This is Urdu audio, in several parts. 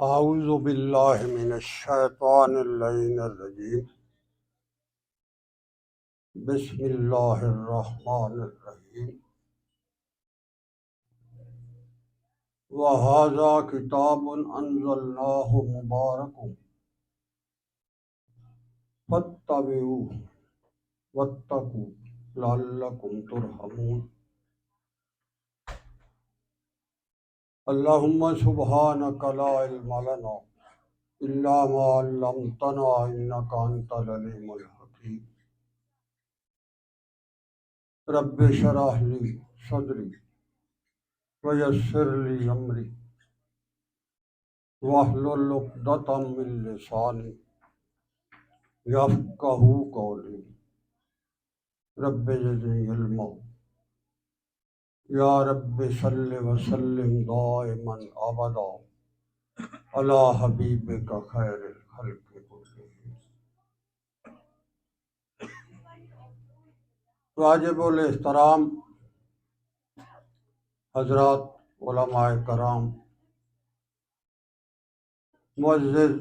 اعوذ باللہ من الشیطان اللعین الرجیم بسم اللہ الرحمن الرحیم وَهَذَا كِتَابٌ أَنزَلْنَاهُ مُبَارَكٌ فَاتَّبِعُوهُ وَاتَّقُوا لَعَلَّكُمْ تُرْحَمُونَ اللہم سبحانک لا علم لنا الا ما علمتنا انک انت العلیم الحکیم رب اشرح لی صدری ویسر لی امری واحلل عقدۃ من لسانی یفقہوا قولی رب زدنی علما یا رب صل وسلم دائما ابدا علی حبیبک خیر الخلق کلہم۔ واجب الاحترام حضرات علماء کرام، معزز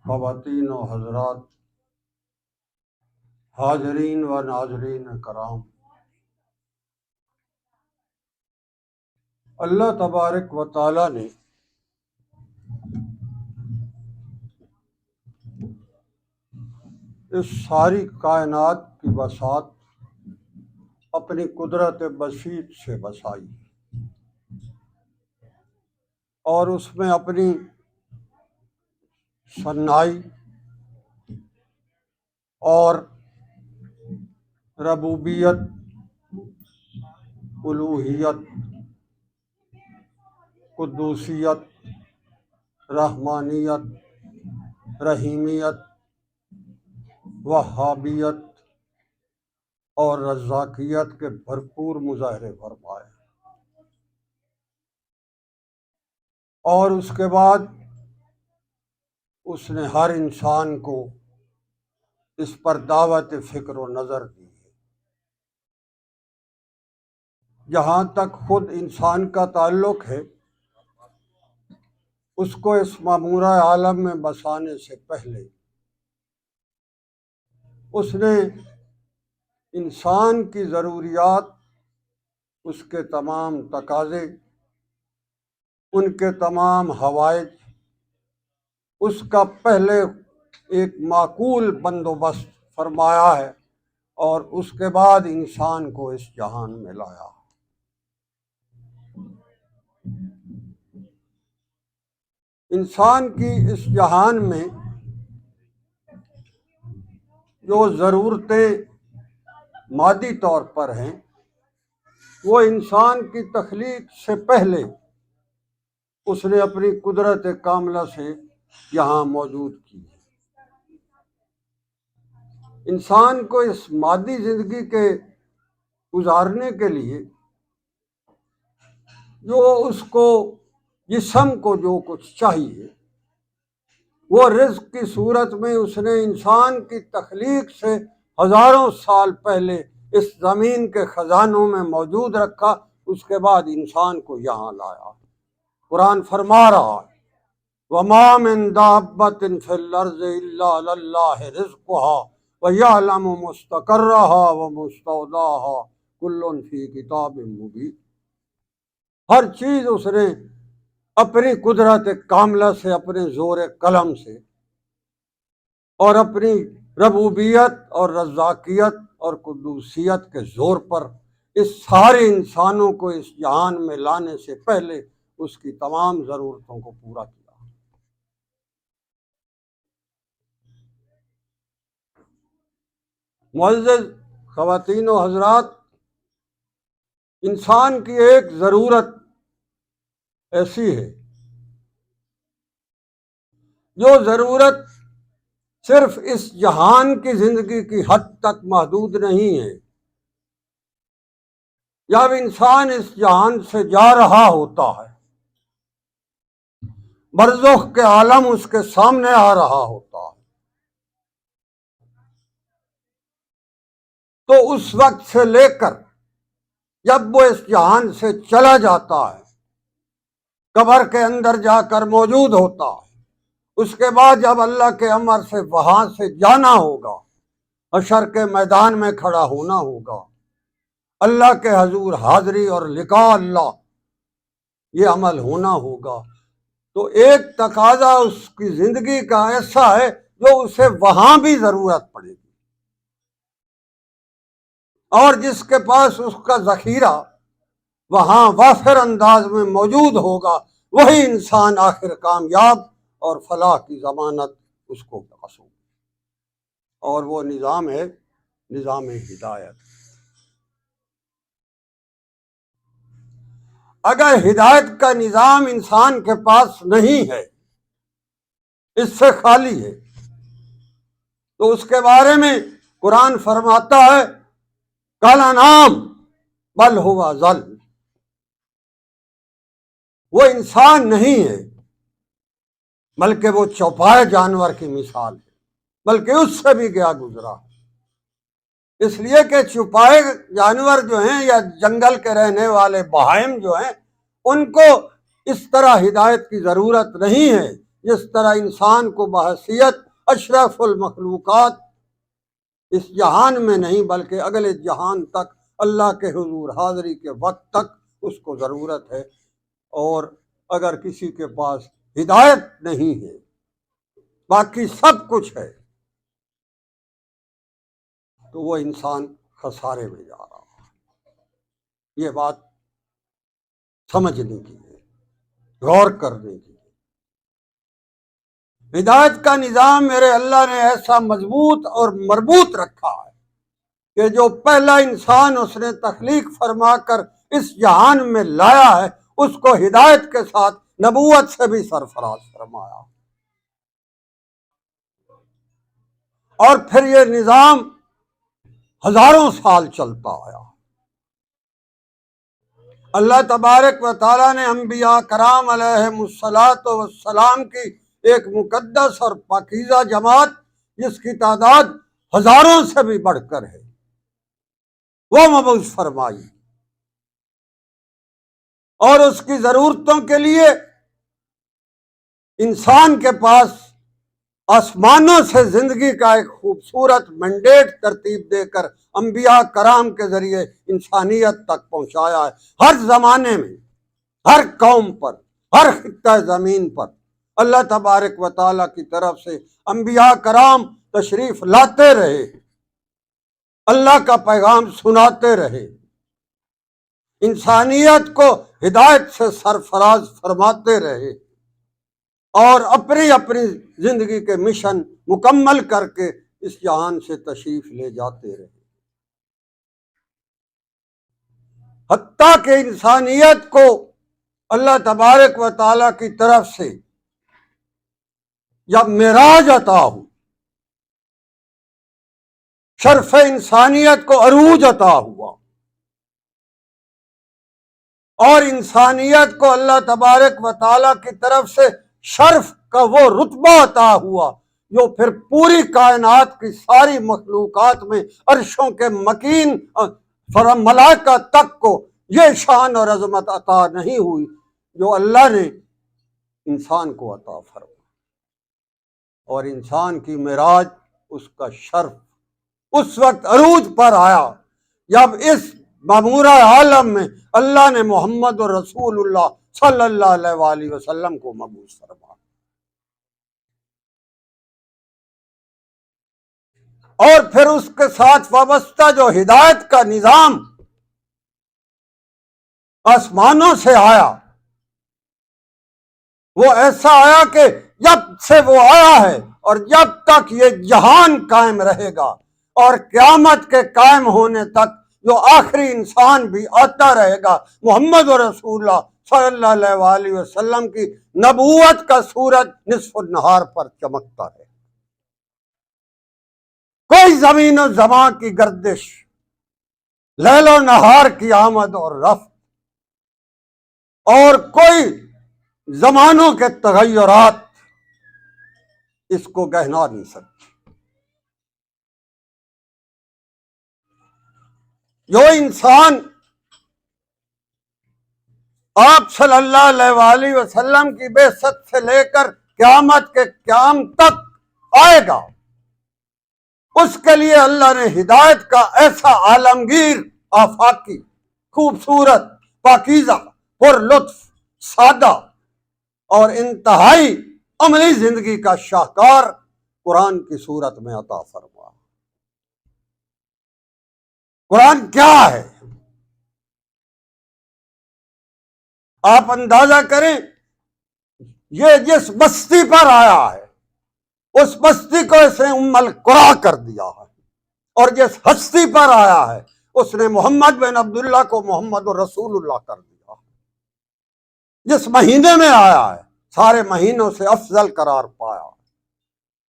خواتین و حضرات، حاضرین و ناظرین کرام، اللہ تبارک و تعالی نے اس ساری کائنات کی بساط اپنی قدرت بسیط سے بسائی اور اس میں اپنی صنائی اور ربوبیت، الوہیت، قدوسیت، رحمانیت، رحیمیت، وہابیت اور رزاقیت کے بھرپور مظاہرے فرمائے، اور اس کے بعد اس نے ہر انسان کو اس پر دعوت فکر و نظر دی ہے۔ جہاں تک خود انسان کا تعلق ہے، اس کو اس معمورہ عالم میں بسانے سے پہلے اس نے انسان کی ضروریات، اس کے تمام تقاضے، ان کے تمام حوائج، اس کا پہلے ایک معقول بندوبست فرمایا ہے، اور اس کے بعد انسان کو اس جہان میں لایا۔ انسان کی اس جہان میں جو ضرورتیں مادی طور پر ہیں، وہ انسان کی تخلیق سے پہلے اس نے اپنی قدرت کاملہ سے یہاں موجود کی۔ انسان کو اس مادی زندگی کے گزارنے کے لیے جو اس کو جسم کو جو کچھ چاہیے، وہ رزق کی صورت میں اس نے انسان کی تخلیق سے ہزاروں سال پہلے اس زمین کے خزانوں میں موجود رکھا، اس کے بعد انسان کو یہاں لایا۔ قرآن فرما رہا ہے وَمَا مِن دَابَّةٍ فِي الْأَرْضِ إِلَّا عَلَى اللَّهِ رِزْقُهَا وَيَعْلَمُ مُسْتَقَرَّهَا وَمُسْتَوْدَاهَا كُلٌّ فِي كِتَابٍ مُبِينٍ۔ ہر چیز اس نے اپنی قدرت کاملہ سے، اپنے زور قلم سے، اور اپنی ربوبیت اور رزاقیت اور قدوسیت کے زور پر اس سارے انسانوں کو اس جہان میں لانے سے پہلے اس کی تمام ضرورتوں کو پورا کیا۔ معزز خواتین و حضرات، انسان کی ایک ضرورت ایسی ہے جو ضرورت صرف اس جہان کی زندگی کی حد تک محدود نہیں ہے۔ جب انسان اس جہان سے جا رہا ہوتا ہے، برزخ کے عالم اس کے سامنے آ رہا ہوتا ہے، تو اس وقت سے لے کر جب وہ اس جہان سے چلا جاتا ہے، قبر کے اندر جا کر موجود ہوتا ہے، اس کے بعد جب اللہ کے امر سے وہاں سے جانا ہوگا، حشر کے میدان میں کھڑا ہونا ہوگا، اللہ کے حضور حاضری اور لقاء اللہ، یہ عمل ہونا ہوگا، تو ایک تقاضا اس کی زندگی کا ایسا ہے جو اسے وہاں بھی ضرورت پڑے گی، اور جس کے پاس اس کا ذخیرہ وہاں وافر انداز میں موجود ہوگا، وہی انسان آخر کامیاب اور فلاح کی ضمانت اس کو حاصل ہوگی۔ اور وہ نظام ہے نظام ہدایت۔ اگر ہدایت کا نظام انسان کے پاس نہیں ہے، اس سے خالی ہے، تو اس کے بارے میں قرآن فرماتا ہے کالانعام بل ہوا ضل، وہ انسان نہیں ہے بلکہ وہ چوپائے جانور کی مثال ہے، بلکہ اس سے بھی گیا گزرا ہے۔ اس لیے کہ چوپائے جانور جو ہیں یا جنگل کے رہنے والے بہائم جو ہیں، ان کو اس طرح ہدایت کی ضرورت نہیں ہے جس طرح انسان کو بحیثیت اشرف المخلوقات اس جہان میں نہیں بلکہ اگلے جہان تک اللہ کے حضور حاضری کے وقت تک اس کو ضرورت ہے۔ اور اگر کسی کے پاس ہدایت نہیں ہے، باقی سب کچھ ہے، تو وہ انسان خسارے میں جا رہا ہے۔ یہ بات سمجھنے کی ہے، غور کرنے کی ہے۔ ہدایت کا نظام میرے اللہ نے ایسا مضبوط اور مربوط رکھا ہے کہ جو پہلا انسان اس نے تخلیق فرما کر اس جہان میں لایا ہے، اس کو ہدایت کے ساتھ نبوت سے بھی سرفراز فرمایا، اور پھر یہ نظام ہزاروں سال چلتا آیا۔ اللہ تبارک و تعالیٰ نے انبیاء کرام علیہم الصلاۃ والسلام کی ایک مقدس اور پاکیزہ جماعت، جس کی تعداد ہزاروں سے بھی بڑھ کر ہے، وہ مبعوث فرمائی، اور اس کی ضرورتوں کے لیے انسان کے پاس آسمانوں سے زندگی کا ایک خوبصورت مینڈیٹ ترتیب دے کر انبیاء کرام کے ذریعے انسانیت تک پہنچایا ہے۔ ہر زمانے میں، ہر قوم پر، ہر خطہ زمین پر اللہ تبارک و تعالیٰ کی طرف سے انبیاء کرام تشریف لاتے رہے، اللہ کا پیغام سناتے رہے، انسانیت کو ہدایت سے سرفراز فرماتے رہے، اور اپنی اپنی زندگی کے مشن مکمل کر کے اس جہان سے تشریف لے جاتے رہے، حتیٰ کہ انسانیت کو اللہ تبارک و تعالیٰ کی طرف سے جب معراج عطا ہو، شرف انسانیت کو عروج عطا ہوا، اور انسانیت کو اللہ تبارک و تعالیٰ کی طرف سے شرف کا وہ رتبہ عطا ہوا جو پھر پوری کائنات کی ساری مخلوقات میں عرشوں کے مکین ملائکہ تک کو یہ شان اور عظمت عطا نہیں ہوئی جو اللہ نے انسان کو عطا فرمائی۔ اور انسان کی معراج، اس کا شرف اس وقت عروج پر آیا جب اس معمورہ عالم میں اللہ نے محمد رسول اللہ صلی اللہ علیہ وآلہ وسلم کو مبعوث فرمایا، اور پھر اس کے ساتھ وابستہ جو ہدایت کا نظام آسمانوں سے آیا، وہ ایسا آیا کہ جب سے وہ آیا ہے اور جب تک یہ جہان قائم رہے گا، اور قیامت کے قائم ہونے تک جو آخری انسان بھی آتا رہے گا، محمد رسول اللہ صلی اللہ علیہ وآلہ وسلم کی نبوت کا سورج نصف النہار پر چمکتا ہے۔ کوئی زمین و زمان کی گردش، لیل و نہار کی آمد اور رفت، اور کوئی زمانوں کے تغیرات اس کو گہنا نہیں سکتے۔ جو انسان آپ صلی اللہ علیہ وسلم کی بعثت سے لے کر قیامت کے قیام تک آئے گا، اس کے لیے اللہ نے ہدایت کا ایسا عالمگیر، آفاقی، خوبصورت، پاکیزہ، پر لطف، سادہ اور انتہائی عملی زندگی کا شاہکار قرآن کی صورت میں عطا فرمایا۔ قرآن کیا ہے؟ آپ اندازہ کریں، یہ جس بستی پر آیا ہے اس بستی کو اس نے ام القرا کر دیا ہے، اور جس ہستی پر آیا ہے اس نے محمد بن عبداللہ کو محمد رسول اللہ کر دیا۔ جس مہینے میں آیا ہے سارے مہینوں سے افضل قرار پایا،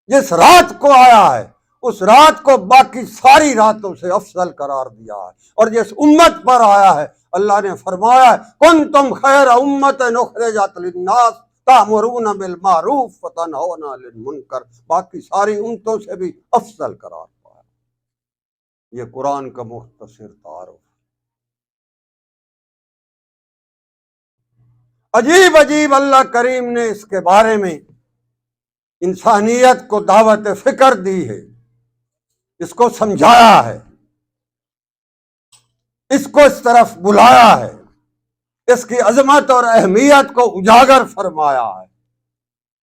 جس رات کو آیا ہے اس رات کو باقی ساری راتوں سے افضل قرار دیا ہے، اور جس امت پر آیا ہے اللہ نے فرمایا ہے کنتم خیر امت اخرجت للناس تأمرون بالمعروف وتنہون عن المنکر، باقی ساری امتوں سے بھی افضل قرار پایا۔ یہ قرآن کا مختصر تعارف۔ عجیب عجیب اللہ کریم نے اس کے بارے میں انسانیت کو دعوت فکر دی ہے، اس کو سمجھایا ہے، اس کو اس طرف بلایا ہے، اس کی عظمت اور اہمیت کو اجاگر فرمایا ہے،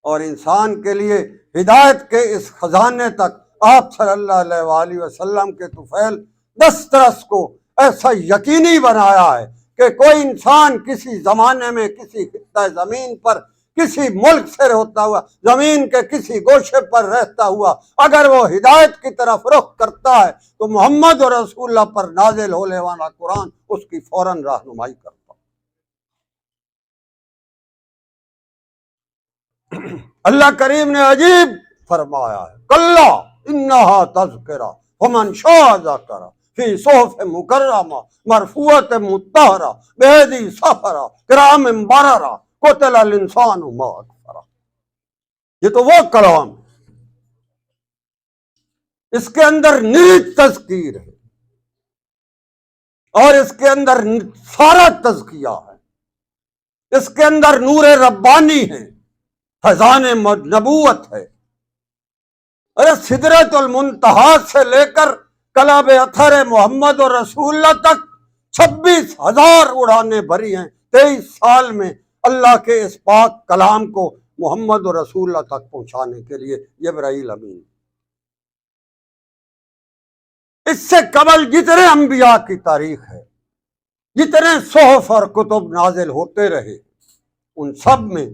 اور انسان کے لیے ہدایت کے اس خزانے تک آپ صلی اللہ علیہ وآلہ وسلم کے طفیل دسترس کو ایسا یقینی بنایا ہے کہ کوئی انسان کسی زمانے میں کسی خطہ زمین پر کسی ملک سے ہوتا ہوا زمین کے کسی گوشے پر رہتا ہوا اگر وہ ہدایت کی طرف رخ کرتا ہے تو محمد اور رسول اللہ پر نازل ہونے والا قرآن اس کی فوراً رہنمائی کرتا۔ اللہ کریم نے عجیب فرمایا ہے کلا انہا تذکرہ فمن شاء ذکرہ فی صحف مکرمہ مرفوعۃ مطہرہ بایدی سفرہ کرام بررہ قتل الانسان ما اکفرہ۔ یہ تو وہ کلام ہے، اس کے اندر نیت تذکیر ہے اور اس کے اندر سارا تزکیہ ہے، اس کے اندر نور ربانی ہے، خزان نبوت ہے۔ ارے سدرۃ المنتہا سے لے کر کلاب اثر محمد اور رسول اللہ تک 26,000 اڑانے بھری ہیں 23 سال میں اللہ کے اس پاک کلام کو محمد اور رسول اللہ تک پہنچانے کے لیے جبرائیل امین۔ اس سے قبل جتنے انبیاء کی تاریخ ہے، جتنے صحف اور کتب نازل ہوتے رہے، ان سب میں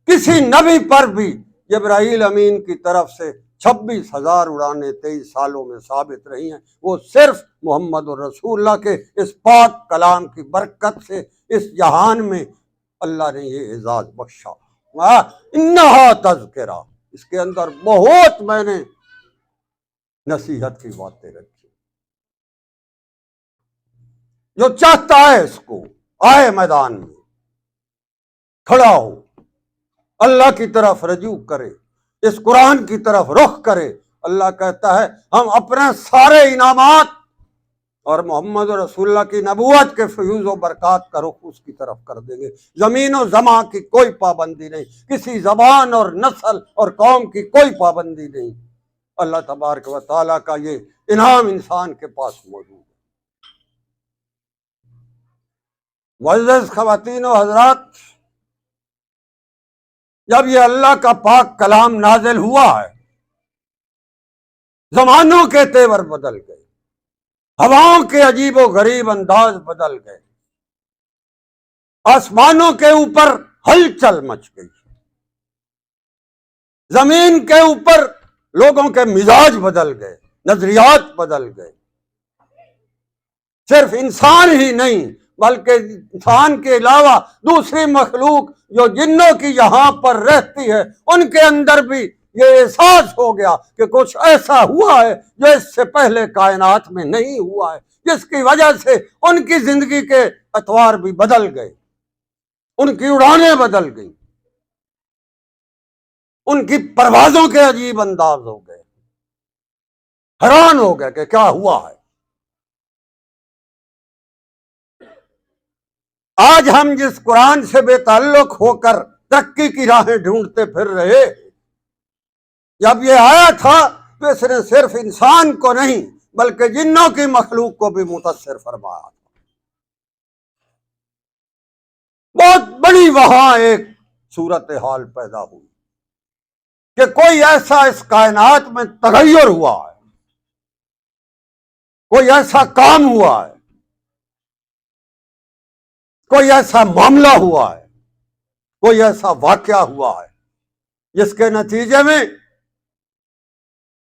کسی نبی پر بھی جبرائیل امین کی طرف سے 26,000 اڑانے 23 سالوں میں ثابت رہی ہیں۔ وہ صرف محمد رسول اللہ کے اس پاک کلام کی برکت سے اس جہان میں اللہ نے یہ اعزاز بخشا۔ انہا تذکرہ، اس کے اندر بہت میں نے نصیحت کی باتیں رکھی۔ جو چاہتا ہے اس کو آئے میدان میں کھڑا ہو، اللہ کی طرف رجوع کرے، اس قرآن کی طرف رخ کرے۔ اللہ کہتا ہے ہم اپنے سارے انعامات اور محمد رسول اللہ کی نبوت کے فیوز و برکات کا رخ اس کی طرف کر دیں گے۔ زمین و زمان کی کوئی پابندی نہیں، کسی زبان اور نسل اور قوم کی کوئی پابندی نہیں۔ اللہ تبارک و تعالیٰ کا یہ انعام انسان کے پاس موجود ہے۔ معزز خواتین و حضرات، جب یہ اللہ کا پاک کلام نازل ہوا ہے، زمانوں کے تیور بدل گئے، ہواؤں کے عجیب و غریب انداز بدل گئے، آسمانوں کے اوپر ہلچل مچ گئی، زمین کے اوپر لوگوں کے مزاج بدل گئے، نظریات بدل گئے۔ صرف انسان ہی نہیں بلکہ انسان کے علاوہ دوسری مخلوق جو جنوں کی یہاں پر رہتی ہے ان کے اندر بھی یہ احساس ہو گیا کہ کچھ ایسا ہوا ہے جو اس سے پہلے کائنات میں نہیں ہوا ہے، جس کی وجہ سے ان کی زندگی کے اطوار بھی بدل گئے، ان کی اڑانیں بدل گئیں، ان کی پروازوں کے عجیب انداز ہو گئے، حیران ہو گئے کہ کیا ہوا ہے۔ آج ہم جس قرآن سے بے تعلق ہو کر ترقی کی راہیں ڈھونڈتے پھر رہے، جب یہ آیا تھا تو اس نے صرف انسان کو نہیں بلکہ جنوں کی مخلوق کو بھی متاثر فرمایا. بہت بڑی وہاں ایک صورتحال پیدا ہوئی کہ کوئی ایسا اس کائنات میں تغیر ہوا ہے، کوئی ایسا کام ہوا ہے، کوئی ایسا معاملہ ہوا ہے، کوئی ایسا واقعہ ہوا ہے جس کے نتیجے میں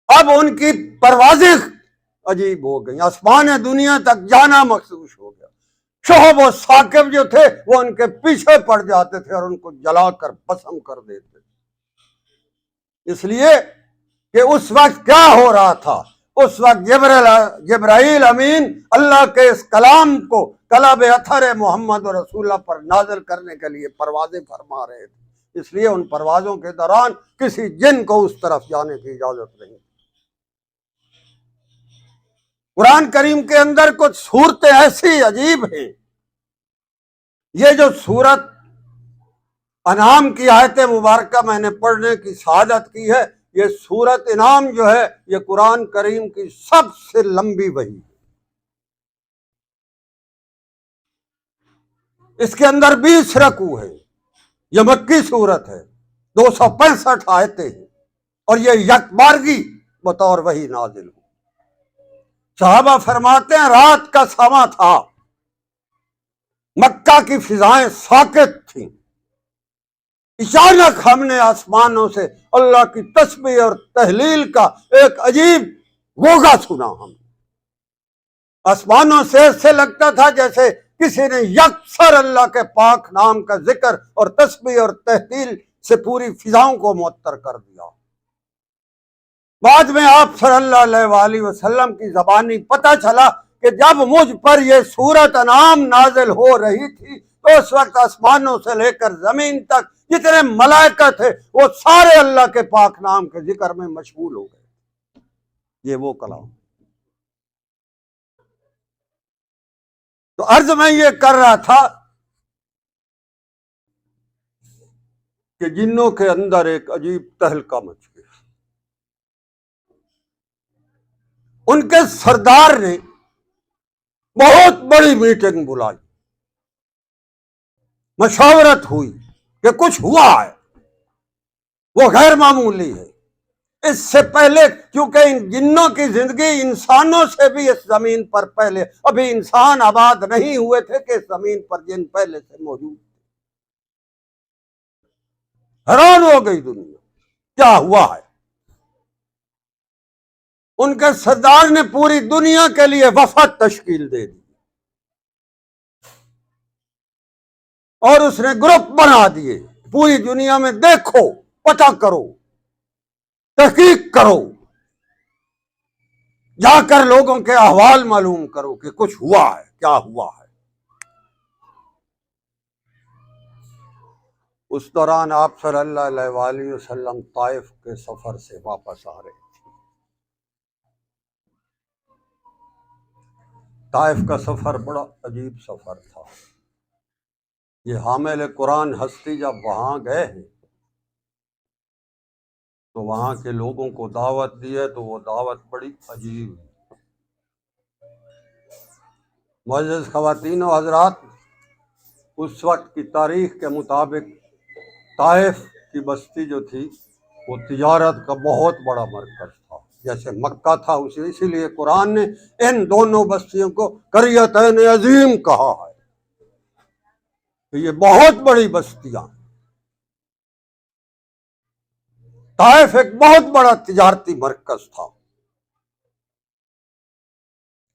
اب ان کی پروازیں عجیب ہو گئی، آسمان دنیا تک جانا مخصوص ہو گیا. شہب و ثاقب جو تھے وہ ان کے پیچھے پڑ جاتے تھے اور ان کو جلا کر بھسم کر دیتے تھے. اس لیے کہ اس وقت کیا ہو رہا تھا؟ اس وقت جبرائیل امین اللہ کے اس کلام کو کلب اطہر محمد و رسول اللہ پر نازل کرنے کے لیے پروازیں فرما رہے تھے. اس لیے ان پروازوں کے دوران کسی جن کو اس طرف جانے کی اجازت نہیں. قرآن کریم کے اندر کچھ صورتیں ایسی عجیب ہیں. یہ جو سورت انعام کی آیت مبارکہ میں نے پڑھنے کی سعادت کی ہے، یہ سورت انعام جو ہے یہ قرآن کریم کی سب سے لمبی وحی ہے. اس کے اندر 20 رکوع ہے. یہ مکی سورت ہے، 265 آیتیں ہیں اور یہ یکبارگی بطور وحی نازل ہو. صحابہ فرماتے ہیں رات کا سما تھا، مکہ کی فضائیں ساکت تھیں، اچانک ہم نے آسمانوں سے اللہ کی تسبیح اور تحلیل کا ایک عجیب گوگا سنا. ہم آسمانوں سے ایسے لگتا تھا جیسے کسی نے یکسر اللہ کے پاک نام کا ذکر اور تسبیح اور تحلیل سے پوری فضاؤں کو معطر کر دیا. بعد میں آپ صلی اللہ علیہ وآلہ وسلم کی زبانی پتہ چلا کہ جب مجھ پر یہ سورت انعام نازل ہو رہی تھی تو اس وقت آسمانوں سے لے کر زمین تک جتنے ملائکہ تھے وہ سارے اللہ کے پاک نام کے ذکر میں مشغول ہو گئے. یہ وہ کلام. تو عرض میں یہ کر رہا تھا کہ جنوں کے اندر ایک عجیب تہلکہ مچ گیا. ان کے سردار نے بہت بڑی میٹنگ بلائی، مشاورت ہوئی کہ کچھ ہوا ہے، وہ غیر معمولی ہے. اس سے پہلے کیونکہ ان جنوں کی زندگی انسانوں سے بھی اس زمین پر پہلے ابھی انسان آباد نہیں ہوئے تھے کہ اس زمین پر جن پہلے سے موجود تھے. حیران ہو گئی دنیا کیا ہوا ہے. ان کے سردار نے پوری دنیا کے لیے وفد تشکیل دے دی اور اس نے گروپ بنا دیے. پوری دنیا میں دیکھو، پتہ کرو، تحقیق کرو، جا کر لوگوں کے احوال معلوم کرو کہ کچھ ہوا ہے، کیا ہوا ہے. اس دوران آپ صلی اللہ علیہ وآلہ وسلم طائف کے سفر سے واپس آ رہے تھے. طائف کا سفر بڑا عجیب سفر تھا. یہ حامل قرآن ہستی جب وہاں گئے ہیں تو وہاں کے لوگوں کو دعوت دی ہے تو وہ دعوت بڑی عجیب ہے. معزز خواتین و حضرات، اس وقت کی تاریخ کے مطابق طائف کی بستی جو تھی وہ تجارت کا بہت بڑا مرکز تھا، جیسے مکہ تھا. اسی لیے قرآن نے ان دونوں بستیوں کو قریتین عظیم کہا ہے کہ یہ بہت بڑی بستیاں. طائف ایک بہت بڑا تجارتی مرکز تھا.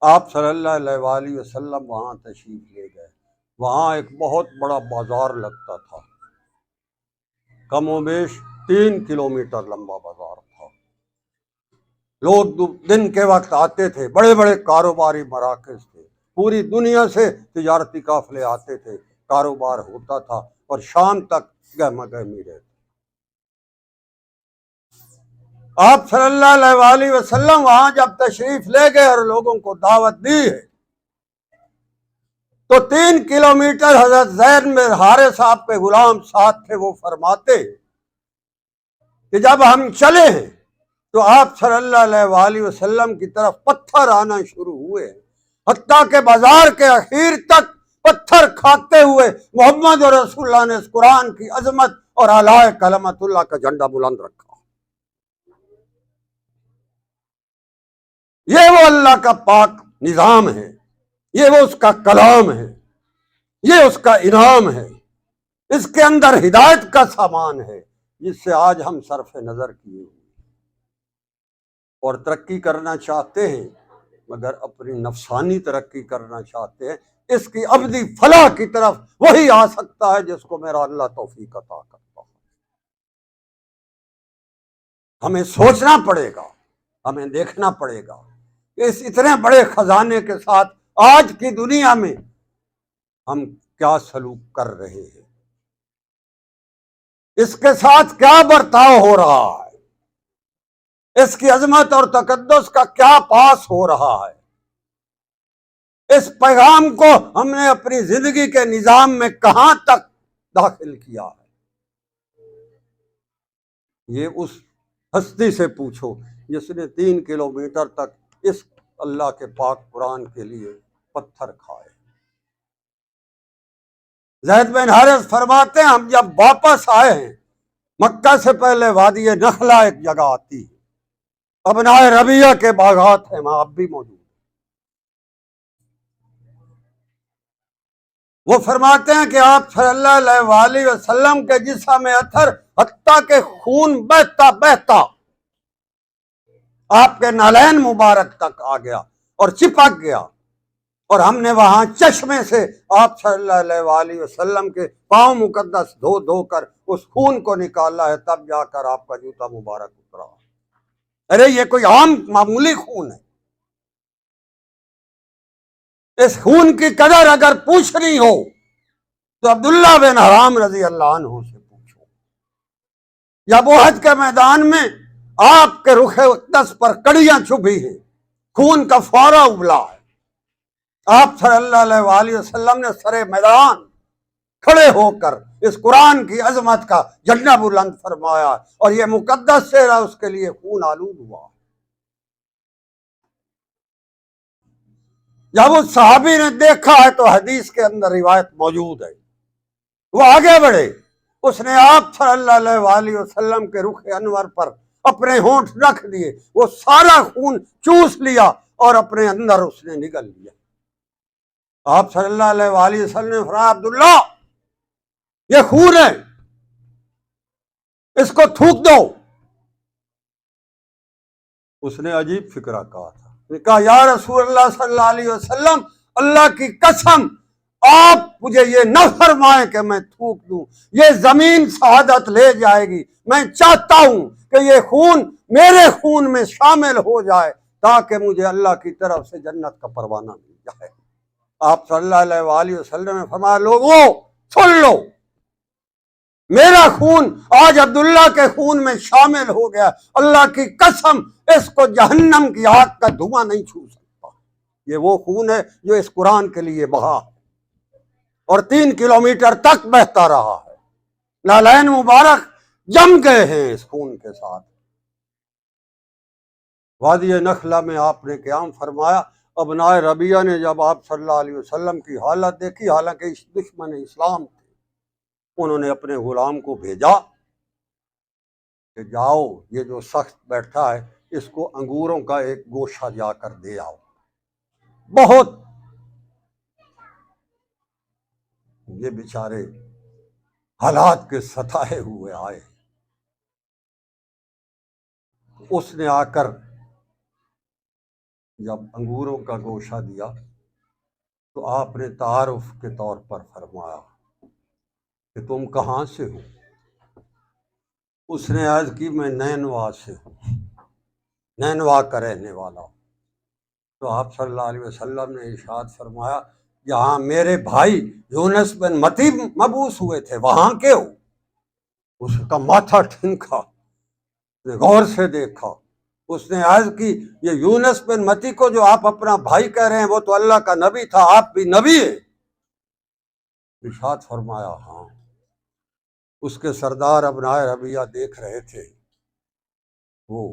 آپ صلی اللہ علیہ وآلہ وسلم وہاں تشریف لے گئے. وہاں ایک بہت بڑا بازار لگتا تھا، کم و بیش 3 کلومیٹر لمبا بازار تھا. لوگ دن کے وقت آتے تھے، بڑے بڑے کاروباری مراکز تھے، پوری دنیا سے تجارتی قافلے آتے تھے، کاروبار ہوتا تھا اور شام تک گہما گہمی رہتی. آپ صلی اللہ علیہ وآلہ وسلم وہاں جب تشریف لے گئے اور لوگوں کو دعوت دی ہے تو 3 کلومیٹر حضرت زید بن حارث صاحب کے غلام ساتھ تھے، وہ فرماتے کہ جب ہم چلے ہیں تو آپ صلی اللہ علیہ وآلہ وسلم کی طرف پتھر آنا شروع ہوئے، حتیٰ کہ بازار کے اخیر تک پتھر کھاتے ہوئے محمد رسول اللہ نے اس قرآن کی عظمت اور اعلیٰ کلمت اللہ کا جھنڈا بلند رکھا۔ یہ وہ اللہ کا پاک نظام ہے، یہ وہ اس کا کلام ہے، یہ اس کا انعام ہے، اس کے اندر ہدایت کا سامان ہے جس سے آج ہم صرف نظر کیے ہوئے اور ترقی کرنا چاہتے ہیں، مگر اپنی نفسانی ترقی کرنا چاہتے ہیں۔ اس کی ابدی فلاح کی طرف وہی آ سکتا ہے جس کو میرا اللہ توفیق عطا کرتا ہے۔ ہمیں سوچنا پڑے گا، ہمیں دیکھنا پڑے گا کہ اس اتنے بڑے خزانے کے ساتھ آج کی دنیا میں ہم کیا سلوک کر رہے ہیں، اس کے ساتھ کیا برتاؤ ہو رہا ہے، اس کی عظمت اور تقدس کا کیا پاس ہو رہا ہے، اس پیغام کو ہم نے اپنی زندگی کے نظام میں کہاں تک داخل کیا ہے۔ یہ اس ہستی سے پوچھو جس نے 3 کلومیٹر تک اس اللہ کے پاک قرآن کے لیے پتھر کھائے۔ زید بن حارث فرماتے ہیں ہم جب واپس آئے ہیں، مکہ سے پہلے وادی نخلا ایک جگہ آتی ہے، ابناء ربیہ کے باغات ہیں، وہاں اب بھی موجود۔ وہ فرماتے ہیں کہ آپ صلی اللہ علیہ وآلہ وسلم کے جسم میں اثر حتیٰ کہ خون بہتا بہتا آپ کے نالین مبارک تک آ گیا اور چپک گیا، اور ہم نے وہاں چشمے سے آپ صلی اللہ علیہ وآلہ وسلم کے پاؤں مقدس دھو دھو کر اس خون کو نکالا ہے، تب جا کر آپ کا جوتا مبارک اترا۔ ارے یہ کوئی عام معمولی خون ہے؟ اس خون کی قدر اگر پوچھنی ہو تو عبداللہ بن حرام رضی اللہ عنہ سے پوچھو۔ جب احد کے میدان میں آپ کے رخ اقدس پر کڑیاں چبھی ہیں، خون کا فوارہ ابلا ہے، آپ صلی اللہ علیہ وآلہ وسلم نے سرے میدان کھڑے ہو کر اس قرآن کی عظمت کا جھنڈا بلند فرمایا، اور یہ مقدس چہرہ اس کے لیے خون آلود ہوا۔ جب اس صحابی نے دیکھا ہے تو حدیث کے اندر روایت موجود ہے، وہ آگے بڑھے، اس نے آپ صلی اللہ علیہ وآلہ وسلم کے رخ انور پر اپنے ہونٹ رکھ دیے، وہ سارا خون چوس لیا اور اپنے اندر اس نے نگل لیا۔ آپ صلی اللہ علیہ وآلہ وسلم نے فرمایا عبداللہ یہ خون ہے، اس کو تھوک دو۔ اس نے عجیب فکرہ کہا تھا، نے کہا یا رسول اللہ صلی اللہ علیہ وسلم، اللہ کی قسم آپ مجھے یہ نہ فرمائیں کہ میں تھوک دوں، یہ زمین شہادت لے جائے گی۔ میں چاہتا ہوں کہ یہ خون میرے خون میں شامل ہو جائے تاکہ مجھے اللہ کی طرف سے جنت کا پروانہ مل جائے۔ آپ صلی اللہ علیہ وآلہ وسلم نے فرمایا لوگوں سن لو، میرا خون آج عبداللہ کے خون میں شامل ہو گیا، اللہ کی قسم اس کو جہنم کی آگ کا دھواں نہیں چھو سکتا۔ یہ وہ خون ہے جو اس قرآن کے لیے بہا اور 3 کلومیٹر تک بہتا رہا ہے، نالین مبارک جم گئے ہیں اس خون کے ساتھ۔ وادی نخلا میں آپ نے قیام فرمایا۔ ابناء ربیہ نے جب آپ صلی اللہ علیہ وسلم کی حالت دیکھی، حالانکہ دشمن اسلام تھے، انہوں نے اپنے غلام کو بھیجا کہ جاؤ یہ جو شخص بیٹھا ہے اس کو انگوروں کا ایک گوشہ جا کر دے آؤ۔ بہت یہ بیچارے حالات کے ستائے ہوئے آئے، اس نے آ کر جب انگوروں کا گوشہ دیا تو آپ نے تعارف کے طور پر فرمایا کہ تم کہاں سے ہو؟ اس نے عرض کی میں نینوا سے ہوں، نینوا کا رہنے والا ہوں۔ تو آپ صلی اللہ علیہ وسلم نے ارشاد فرمایا جہاں میرے بھائی یونس بن متی مبعوث ہوئے تھے وہاں کے ہو؟ اس کا ماتھا ٹھنکا، اس نے غور سے دیکھا، اس نے عرض کی یہ یونس بن متی کو جو آپ اپنا بھائی کہہ رہے ہیں وہ تو اللہ کا نبی تھا، آپ بھی نبی ہیں۔ ارشاد فرمایا ہاں اس کے سردار ابنائے ربیہ دیکھ رہے تھے، وہ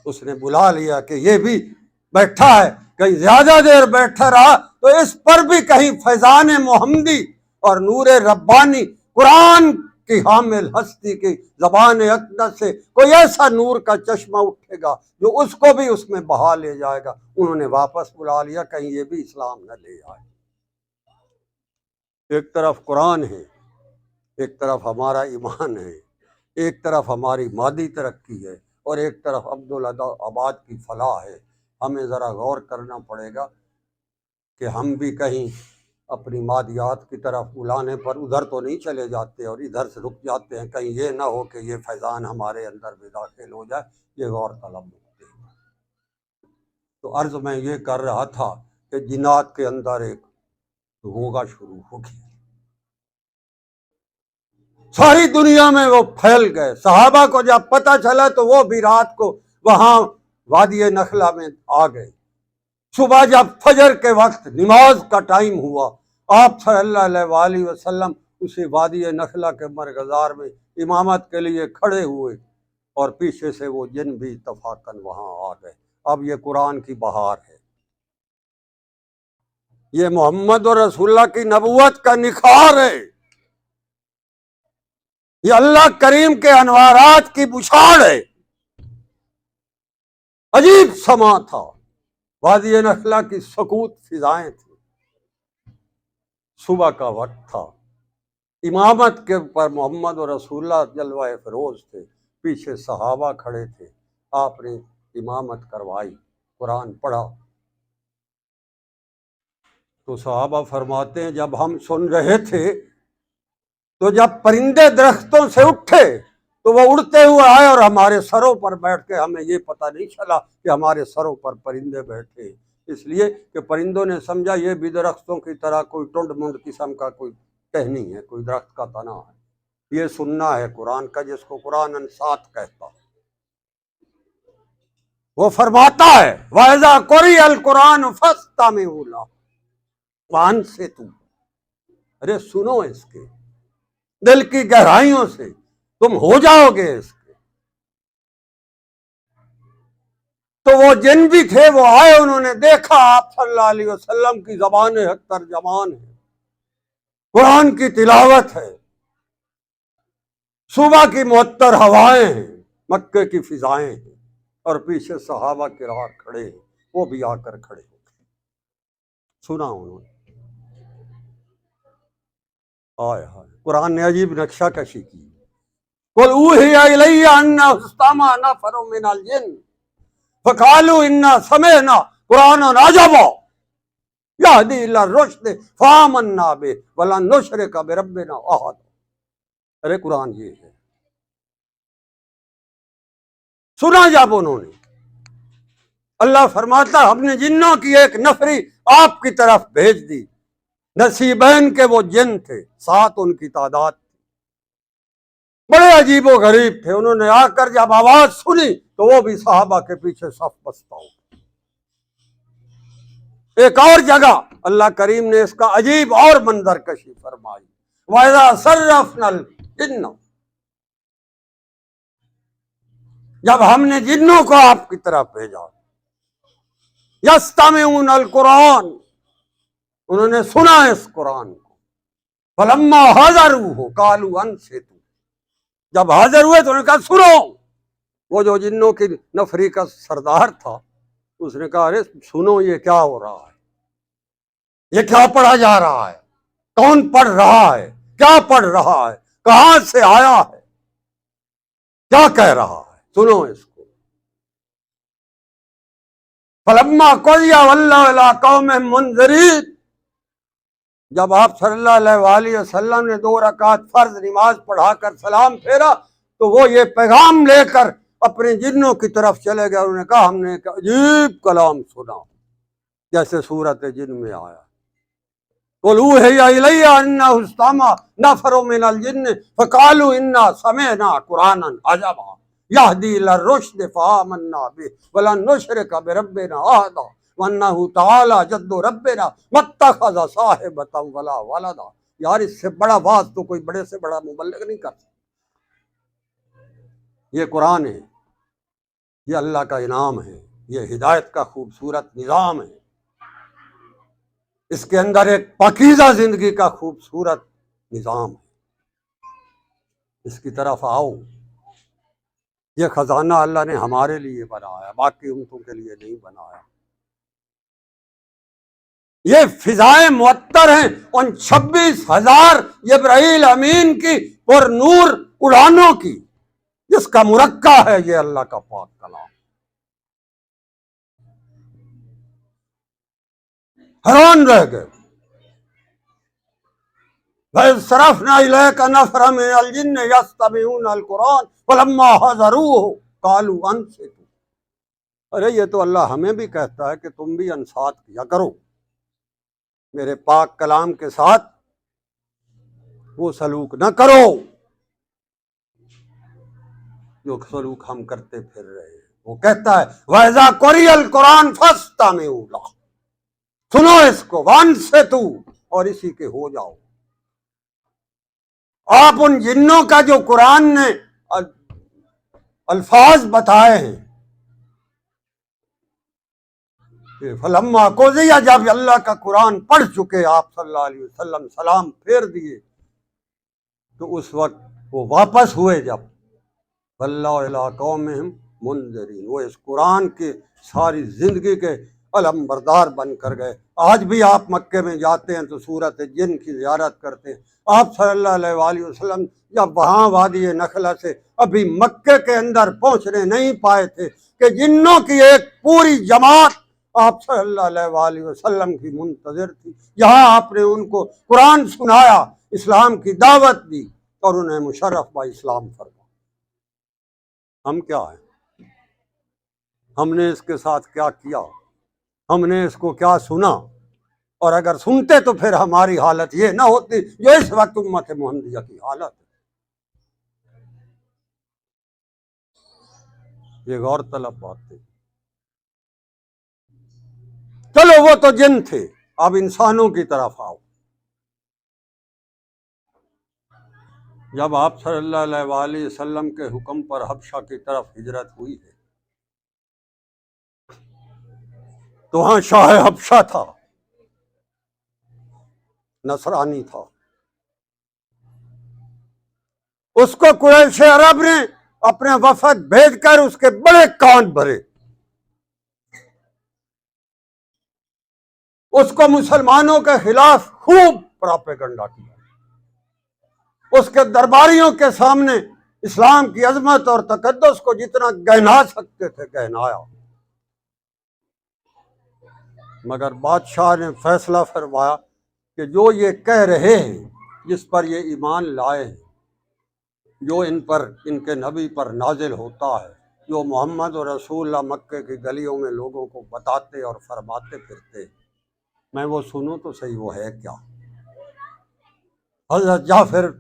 اس نے بلا لیا کہ یہ بھی بیٹھا ہے، کہیں زیادہ دیر بیٹھا رہا تو اس پر بھی کہیں فیضان محمدی اور نور ربانی قرآن کی حامل ہستی کی زبان اقدس سے کوئی ایسا نور کا چشمہ اٹھے گا جو اس کو بھی اس میں بہا لے جائے گا۔ انہوں نے واپس بلا لیا کہیں یہ بھی اسلام نہ لے آئے۔ ایک طرف قرآن ہے، ایک طرف ہمارا ایمان ہے، ایک طرف ہماری مادی ترقی ہے، اور ایک طرف عبدالآباد کی فلاح ہے۔ ہمیں ذرا غور کرنا پڑے گا کہ ہم بھی کہیں اپنی مادیات کی طرف الانے پر ادھر تو نہیں چلے جاتے اور ادھر سے رک جاتے ہیں، کہیں یہ نہ ہو کہ یہ فیضان ہمارے اندر بھی داخل ہو جائے۔ یہ غور طلب نکتے ہیں۔ تو عرض میں یہ کر رہا تھا کہ جنات کے اندر ایک ہوگا شروع ہو گیا، ساری دنیا میں وہ پھیل گئے۔ صحابہ کو جب پتہ چلا تو وہ بھی رات کو وہاں وادی نخلا میں آ گئے۔ صبح جب فجر کے وقت نماز کا ٹائم ہوا، آپ صلی اللہ علیہ وآلہ وسلم اسی وادی نخلا کے مرغزار میں امامت کے لیے کھڑے ہوئے، اور پیچھے سے وہ جن بھی اتفاقاً وہاں آ گئے۔ اب یہ قرآن کی بہار ہے، یہ محمد اور رسول اللہ کی نبوت کا نکھار ہے، یہ اللہ کریم کے انوارات کی بچھاڑ ہے۔ عجیب سما تھا، وادی نخلا کی سکوت فضائیں تھیں، صبح کا وقت تھا، امامت کے پر محمد اور رسول اللہ جلوہ فروز تھے، پیچھے صحابہ کھڑے تھے۔ آپ نے امامت کروائی، قرآن پڑھا تو صحابہ فرماتے ہیں جب ہم سن رہے تھے تو جب پرندے درختوں سے اٹھے تو وہ اڑتے ہوئے آئے اور ہمارے سروں پر بیٹھ کے، ہمیں یہ پتہ نہیں چلا کہ ہمارے سروں پر پرندے بیٹھے، اس لیے کہ پرندوں نے سمجھا یہ بھی درختوں کی طرح کوئی ٹنڈ منڈ قسم کا کوئی ٹہنی ہے، کوئی درخت کا تنا ہے۔ یہ سننا ہے قرآن کا، جس کو قرآن انصات کہتا۔ وہ فرماتا ہے وَإِذَا قُرِئَ الْقُرْآنُ فَاسْتَمِعُوا لَهُ وَأَنصِتُوا، ارے سنو اس کے، دل کی گہرائیوں سے تم ہو جاؤ گے اس کے۔ تو وہ جن بھی تھے وہ آئے، انہوں نے دیکھا آپ صلی اللہ علیہ وسلم کی زبان حق ترجمان ہے، قرآن کی تلاوت ہے، صبح کی معطر ہوائیں ہیں، مکے کی فضائیں ہیں، اور پیچھے صحابہ کرام کھڑے ہیں، وہ بھی آ کر کھڑے ہو گئے، سنا انہوں نے۔ آئے ہائے، قرآن نے عجیب نقشہ کشی کی۔ قُلْ أُوحِيَ إِلَيَّ أَنَّهُ اسْتَمَعَ نَفَرٌ مِّنَ الْجِنِّ فَقَالُوا إِنَّا سَمِعْنَا قُرْآنًا عَجَبًا يَهْدِي إِلَى الرُّشْدِ فَآمَنَّا بِهِ وَلَن نُّشْرِكَ بِرَبِّنَا أَحَدًا۔ ارے قرآن یہ ہے، سنا جب انہوں نے، اللہ فرماتا ہم نے جنوں کی ایک نفری آپ کی طرف بھیج دی، نصیبین کے وہ جن تھے، 7 ان کی تعداد تھی، بڑے عجیب و غریب تھے۔ انہوں نے آ کر جب آواز سنی تو وہ بھی صحابہ کے پیچھے صف بستہ ہو گئے۔ ایک اور جگہ اللہ کریم نے اس کا عجیب اور منظر کشی فرمائی، وَإِذَا صَرَّفْنَا الْجِنَّ، جب ہم نے جنوں کو آپ کی طرف بھیجا، يَسْتَمِعُونَ الْقُرْآنَ، انہوں نے سنا اس قرآن کو، فَلَمَّا حَضَرُوهُ قَالُوا أَنصِتُوا، جب حاضر ہوئے تو انہوں نے کہا سنو۔ وہ جو جنوں کی نفری کا سردار تھا اس نے کہا ارے سنو، یہ کیا ہو رہا ہے، یہ کیا پڑھا جا رہا ہے، کون پڑھ رہا ہے، کیا پڑھ رہا ہے، کہاں سے آیا ہے، کیا کہہ رہا ہے، سنو اس کو۔ فَلَمَّا قُضِيَ وَلَّوْا إِلَىٰ قَوْمِهِم مُنذِرِينَ، جب آپ صلی اللہ علیہ وآلہ وسلم نے 2 رکعت فرض نماز پڑھا کر سلام پھیرا تو وہ یہ پیغام لے کر اپنے جنوں کی طرف چلے گئے۔ انہوں نے کہا ہم نے ایک عجیب کلام سنا، جیسے سورۃ جن میں آیا، قُلْ أُوحِيَ إِلَيَّ أَنَّهُ اسْتَمَعَ نَفَرٌ مِّنَ الْجِنِّ فَقَالُوا إِنَّا سَمِعْنَا قُرْآنًا عَجَبًا يَهْدِي إِلَى الرُّشْدِ فَآمَنَّا بِهِ وَلَن نُّشْرِكَ بِرَبِّنَا أَحَدًا وَأَنَّهُ تَعَالَىٰ جَدُّ رَبِّنَا مَا اتَّخَذَ صَاحِبَةً وَلَا وَلَدًا یار اس سے بڑا واعظ تو کوئی بڑے سے بڑا مبلغ نہیں کر سکتا۔ یہ قرآن ہے، یہ اللہ کا انعام ہے، یہ ہدایت کا خوبصورت نظام ہے، اس کے اندر ایک پاکیزہ زندگی کا خوبصورت نظام ہے، اس کی طرف آؤ۔ یہ خزانہ اللہ نے ہمارے لیے بنایا، باقی امتوں کے لیے نہیں بنایا۔ یہ فضائیں معطر ہیں ان 26,000 جبرائیل امین کی پر نور اڑانوں کی، جس کا مرکہ ہے یہ اللہ کا پاک کلام۔ حیران رہ گئے۔ وَإِذْ صَرَفْنَا إِلَيْكَ نَفَرًا مِنَ الْجِنِّ يَسْتَمِعُونَ الْقُرْآنَ فَلَمَّا حَضَرُوهُ قَالُوا أَنصِتُوا۔ ارے یہ تو اللہ ہمیں بھی کہتا ہے کہ تم بھی انصات کیا کرو، میرے پاک کلام کے ساتھ وہ سلوک نہ کرو جو سلوک ہم کرتے پھر رہے ہیں۔ وہ کہتا ہے وَإِذَا قُرِئَ الْقُرْآنُ فَاسْتَمِعُوا لَهُ، سنو اس کو، وَانصِتُوا، اور اسی کے ہو جاؤ۔ آپ ان جنوں کا جو قرآن نے الفاظ بتائے ہیں، فلما قضی، جب اللہ کا قرآن پڑھ چکے آپ صلی اللہ علیہ وسلم، سلام پھیر دیے، تو اس وقت وہ واپس ہوئے، جب واللہ الی قومہم منذرین، وہ اس قرآن کی ساری زندگی کے علم بردار بن کر گئے۔ آج بھی آپ مکے میں جاتے ہیں تو سورت جن کی زیارت کرتے ہیں۔ آپ صلی اللہ علیہ وآلہ وسلم جب وہاں وادی نخلہ سے ابھی مکے کے اندر پہنچنے نہیں پائے تھے کہ جنوں کی ایک پوری جماعت آپ صلی اللہ علیہ وآلہ وسلم کی منتظر تھی۔ یہاں آپ نے ان کو قرآن سنایا، اسلام کی دعوت دی اور انہیں مشرف با اسلام فرمایا۔ ہم کیا ہیں؟ ہم نے اس کے ساتھ کیا کیا؟ ہم نے اس کو کیا سنا؟ اور اگر سنتے تو پھر ہماری حالت یہ نہ ہوتی جو اس وقت امت محمدیہ کی حالت ہے۔ یہ غور طلب بات ہے۔ چلو وہ تو جن تھے، اب انسانوں کی طرف آؤ۔ جب آپ صلی اللہ علیہ وآلہ وسلم کے حکم پر حبشہ کی طرف ہجرت ہوئی ہے تو وہاں شاہ حبشہ تھا، نصرانی تھا۔ اس کو قریش عرب نے اپنے وفد بھیج کر اس کے بڑے کان بھرے، اس کو مسلمانوں کے خلاف خوب پراپیگنڈا کیا، اس کے درباریوں کے سامنے اسلام کی عظمت اور تقدس کو جتنا گہنا سکتے تھے گہنایا، مگر بادشاہ نے فیصلہ فرمایا کہ جو یہ کہہ رہے ہیں، جس پر یہ ایمان لائے ہیں، جو ان پر، ان کے نبی پر نازل ہوتا ہے، جو محمد اور رسول اللہ مکے کی گلیوں میں لوگوں کو بتاتے اور فرماتے پھرتے، میں وہ سنوں تو صحیح وہ ہے کیا۔ حضرت جعفر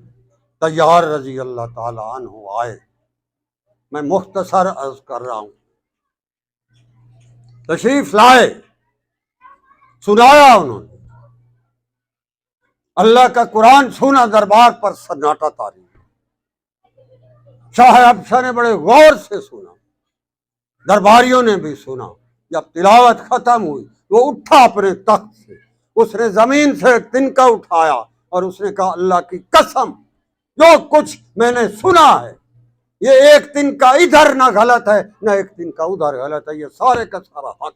طیار رضی اللہ تعالی عنہ آئے، میں مختصر عرض کر رہا ہوں، تشریف لائے، سنایا انہوں نے، اللہ کا قرآن سنا، دربار پر سناٹا طاری۔ شاہ حبشہ نے بڑے غور سے سنا، درباریوں نے بھی سنا۔ جب تلاوت ختم ہوئی وہ اٹھا اپنے تخت سے، اس نے زمین سے ایک تنکا اٹھایا اور اس نے کہا اللہ کی قسم، جو کچھ میں نے سنا ہے یہ ایک تنکا ادھر نہ غلط ہے نہ ایک تنکا ادھر غلط ہے، یہ سارے کا سارا حق۔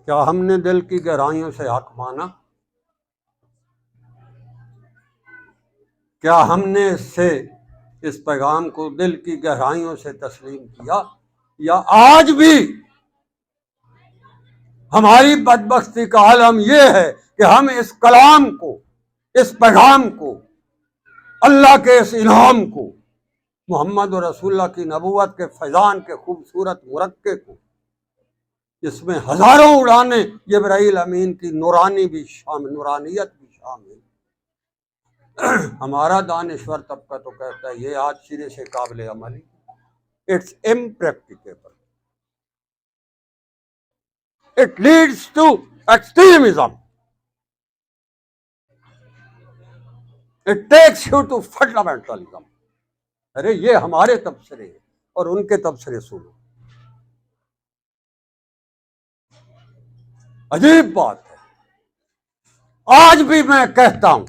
کیا ہم نے دل کی گہرائیوں سے حق مانا؟ کیا ہم نے اس پیغام کو دل کی گہرائیوں سے تسلیم کیا؟ یا آج بھی ہماری بدبختی کا عالم یہ ہے کہ ہم اس کلام کو، اس پیغام کو، اللہ کے اس انعام کو، محمد رسول اللہ کی نبوت کے فیضان کے خوبصورت مرکے کو، جس میں ہزاروں اڑانے جبرائیل امین کی نورانیت بھی شامل، ہمارا دانشور طبقہ تو کہتا ہے یہ آج سرے سے قابل عملی، it's impracticable, it leads to extremism. It takes you to fundamentalism. ارے یہ ہمارے تبصرے ہیں اور ان کے تبصرے سنو. عجیب بات ہے. آج بھی میں کہتا ہوں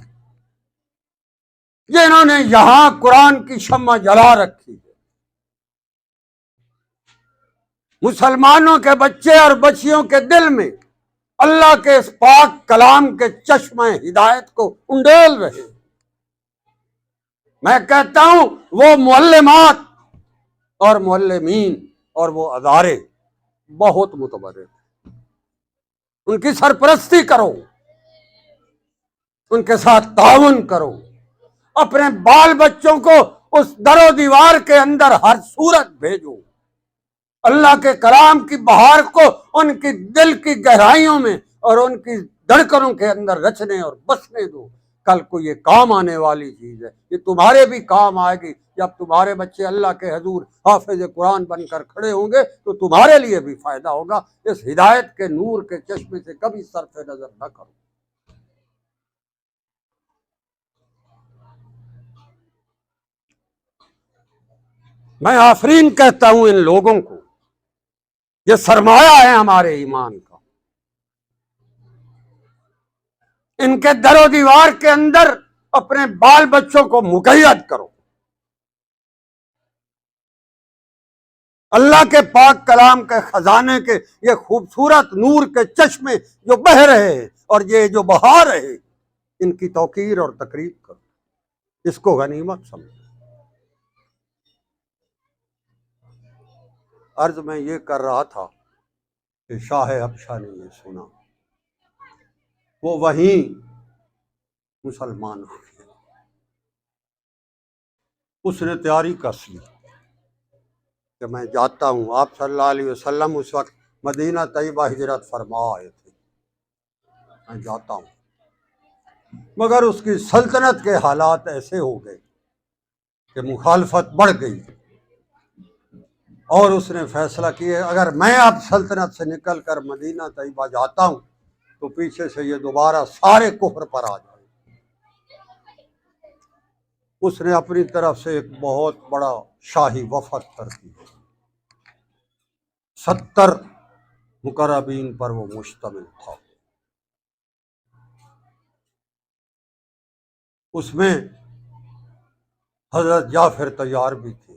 جنہوں نے یہاں قرآن کی شمع جلا رکھی ہے، مسلمانوں کے بچے اور بچیوں کے دل میں اللہ کے اس پاک کلام کے چشمہ ہدایت کو انڈیل رہے. میں کہتا ہوں وہ معلمات اور معلمین اور وہ ادارے بہت متبرک، ان کی سرپرستی کرو، ان کے ساتھ تعاون کرو، اپنے بال بچوں کو اس در و دیوار کے اندر ہر صورت بھیجو، اللہ کے کلام کی بہار کو ان کی دل کی گہرائیوں میں اور ان کی دھڑکنوں کے اندر رچنے اور بسنے دو. کل کو یہ کام آنے والی چیز ہے، یہ تمہارے بھی کام آئے گی. جب تمہارے بچے اللہ کے حضور حافظ قرآن بن کر کھڑے ہوں گے تو تمہارے لیے بھی فائدہ ہوگا. اس ہدایت کے نور کے چشمے سے کبھی صرف نظر نہ کرو. میں آفرین کہتا ہوں ان لوگوں کو، یہ سرمایہ ہے ہمارے ایمان کا. ان کے در و دیوار کے اندر اپنے بال بچوں کو مقید کرو. اللہ کے پاک کلام کے خزانے کے یہ خوبصورت نور کے چشمے جو بہہ رہے ہیں اور یہ جو بہا رہے ہیں، ان کی توقیر اور تقریب کرو، اس کو غنیمت سمجھو. عرض میں یہ کر رہا تھا کہ شاہ حبشہ نے یہ سنا، وہ وہیں مسلمان ہو گیا. اس نے تیاری کر لی کہ میں جاتا ہوں. آپ صلی اللہ علیہ وسلم اس وقت مدینہ طیبہ ہجرت فرما آئے تھے. میں جاتا ہوں، مگر اس کی سلطنت کے حالات ایسے ہو گئے کہ مخالفت بڑھ گئی، اور اس نے فیصلہ کیا اگر میں اب سلطنت سے نکل کر مدینہ طیبہ جاتا ہوں تو پیچھے سے یہ دوبارہ سارے کفر پر آ جائے. اس نے اپنی طرف سے ایک بہت بڑا شاہی وفد ترتیب، 70 مقربین پر وہ مشتمل تھا. اس میں حضرت جعفر طیار بھی تھے.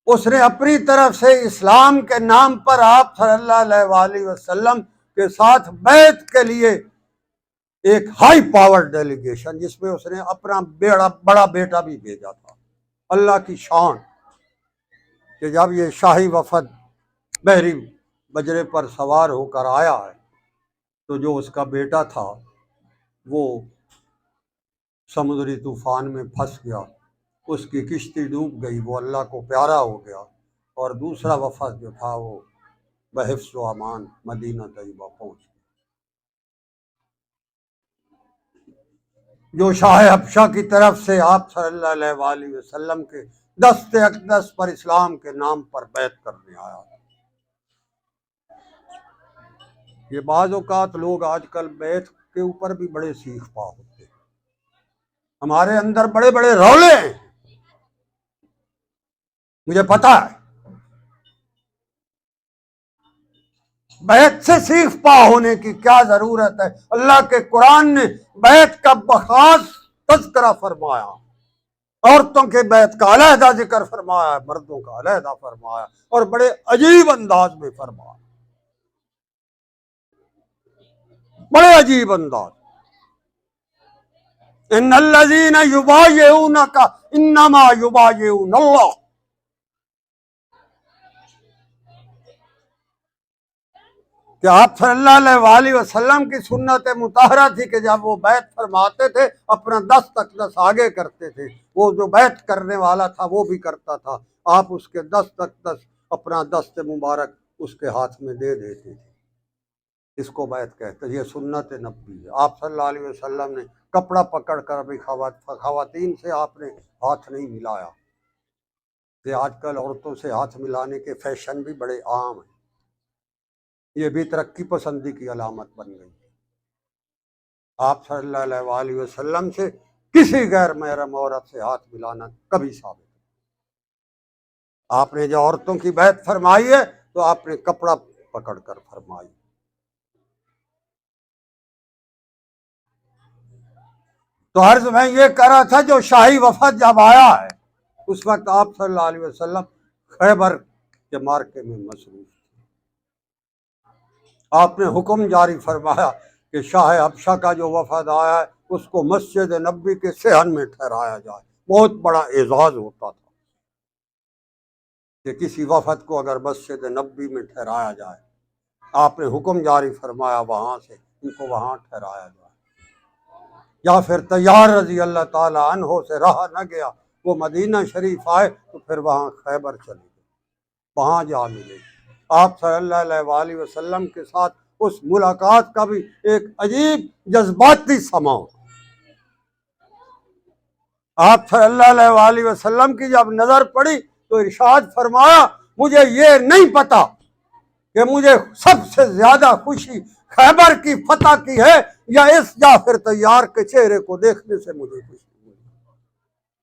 اس نے اپنی طرف سے اسلام کے نام پر آپ صلی اللہ علیہ وآلہ وسلم کے ساتھ بیعت کے لیے ایک ہائی پاور ڈیلیگیشن، جس میں اس نے اپنا بڑا بیٹا بھی بھیجا تھا. اللہ کی شان کہ جب یہ شاہی وفد بحری بجرے پر سوار ہو کر آیا ہے تو جو اس کا بیٹا تھا وہ سمندری طوفان میں پھنس گیا، اس کی کشتی ڈوب گئی، وہ اللہ کو پیارا ہو گیا. اور دوسرا وفد جو تھا وہ بحفظ و امان مدینہ طیبہ پہنچ گیا. جو شاہ حبشہ کی طرف سے آپ صلی اللہ علیہ وآلہ وسلم کے دست اقدس پر اسلام کے نام پر بیعت کرنے آیا. یہ بعض اوقات لوگ آج کل بیعت کے اوپر بھی بڑے سیخ پا ہوتے ہیں. ہمارے اندر بڑے بڑے رولے ہیں، مجھے پتا ہے. بیعت سے سیخ پا ہونے کی کیا ضرورت ہے؟ اللہ کے قرآن نے بیعت کا بخاص تذکرہ فرمایا، عورتوں کے بیعت کا علیحدہ ذکر فرمایا، مردوں کا علیحدہ فرمایا، اور بڑے عجیب انداز میں فرمایا، بڑے عجیب انداز. ان الذین یبایعونک انما یبایعون اللہ. کہ آپ صلی اللہ علیہ وآلہ وسلم کی سنت مطہرہ تھی کہ جب وہ بیعت فرماتے تھے اپنا دست اقدس آگے کرتے تھے. وہ جو بیعت کرنے والا تھا وہ بھی کرتا تھا، آپ اس کے دست اقدس اپنا دست مبارک اس کے ہاتھ میں دے دیتے تھے. اس کو بیعت کہتے ہیں، یہ سنت نبوی ہے. آپ صلی اللہ علیہ وسلم نے کپڑا پکڑ کر ابھی خواتین سے آپ نے ہاتھ نہیں ملایا. کہ آج کل عورتوں سے ہاتھ ملانے کے فیشن بھی بڑے عام ہیں، یہ بھی ترقی پسندی کی علامت بن گئی. آپ صلی اللہ علیہ وآلہ وسلم سے کسی غیر محرم عورت سے ہاتھ ملانا کبھی ثابت نہیں۔ آپ نے جو عورتوں کی بیعت فرمائی ہے تو آپ نے کپڑا پکڑ کر فرمائی۔ تو عرض میں یہ کہہ رہا تھا، جو شاہی وفد جب آیا ہے اس وقت آپ صلی اللہ علیہ وسلم خیبر کے مارکے میں مصروف تھے۔ آپ نے حکم جاری فرمایا کہ شاہ حبشہ کا جو وفد آیا ہے اس کو مسجد نبوی کے صحن میں ٹھہرایا جائے۔ بہت بڑا اعزاز ہوتا تھا کہ کسی وفد کو اگر مسجد نبوی میں ٹھہرایا جائے۔ آپ نے حکم جاری فرمایا وہاں سے ان کو وہاں ٹھہرایا جائے۔ یا پھر طیار رضی اللہ تعالی عنہ سے رہا نہ گیا، وہ مدینہ شریف آئے تو پھر وہاں خیبر چلے گئے، وہاں جا ملے۔ آپ صلی اللہ علیہ وآلہ وسلم کے ساتھ اس ملاقات کا بھی ایک عجیب جذباتی سما۔ آپ صلی اللہ علیہ وآلہ وسلم کی جب نظر پڑی تو ارشاد فرمایا، مجھے یہ نہیں پتا کہ مجھے سب سے زیادہ خوشی خیبر کی فتح کی ہے یا اس جعفر طیار کے چہرے کو دیکھنے سے مجھے خوشی ہوئی۔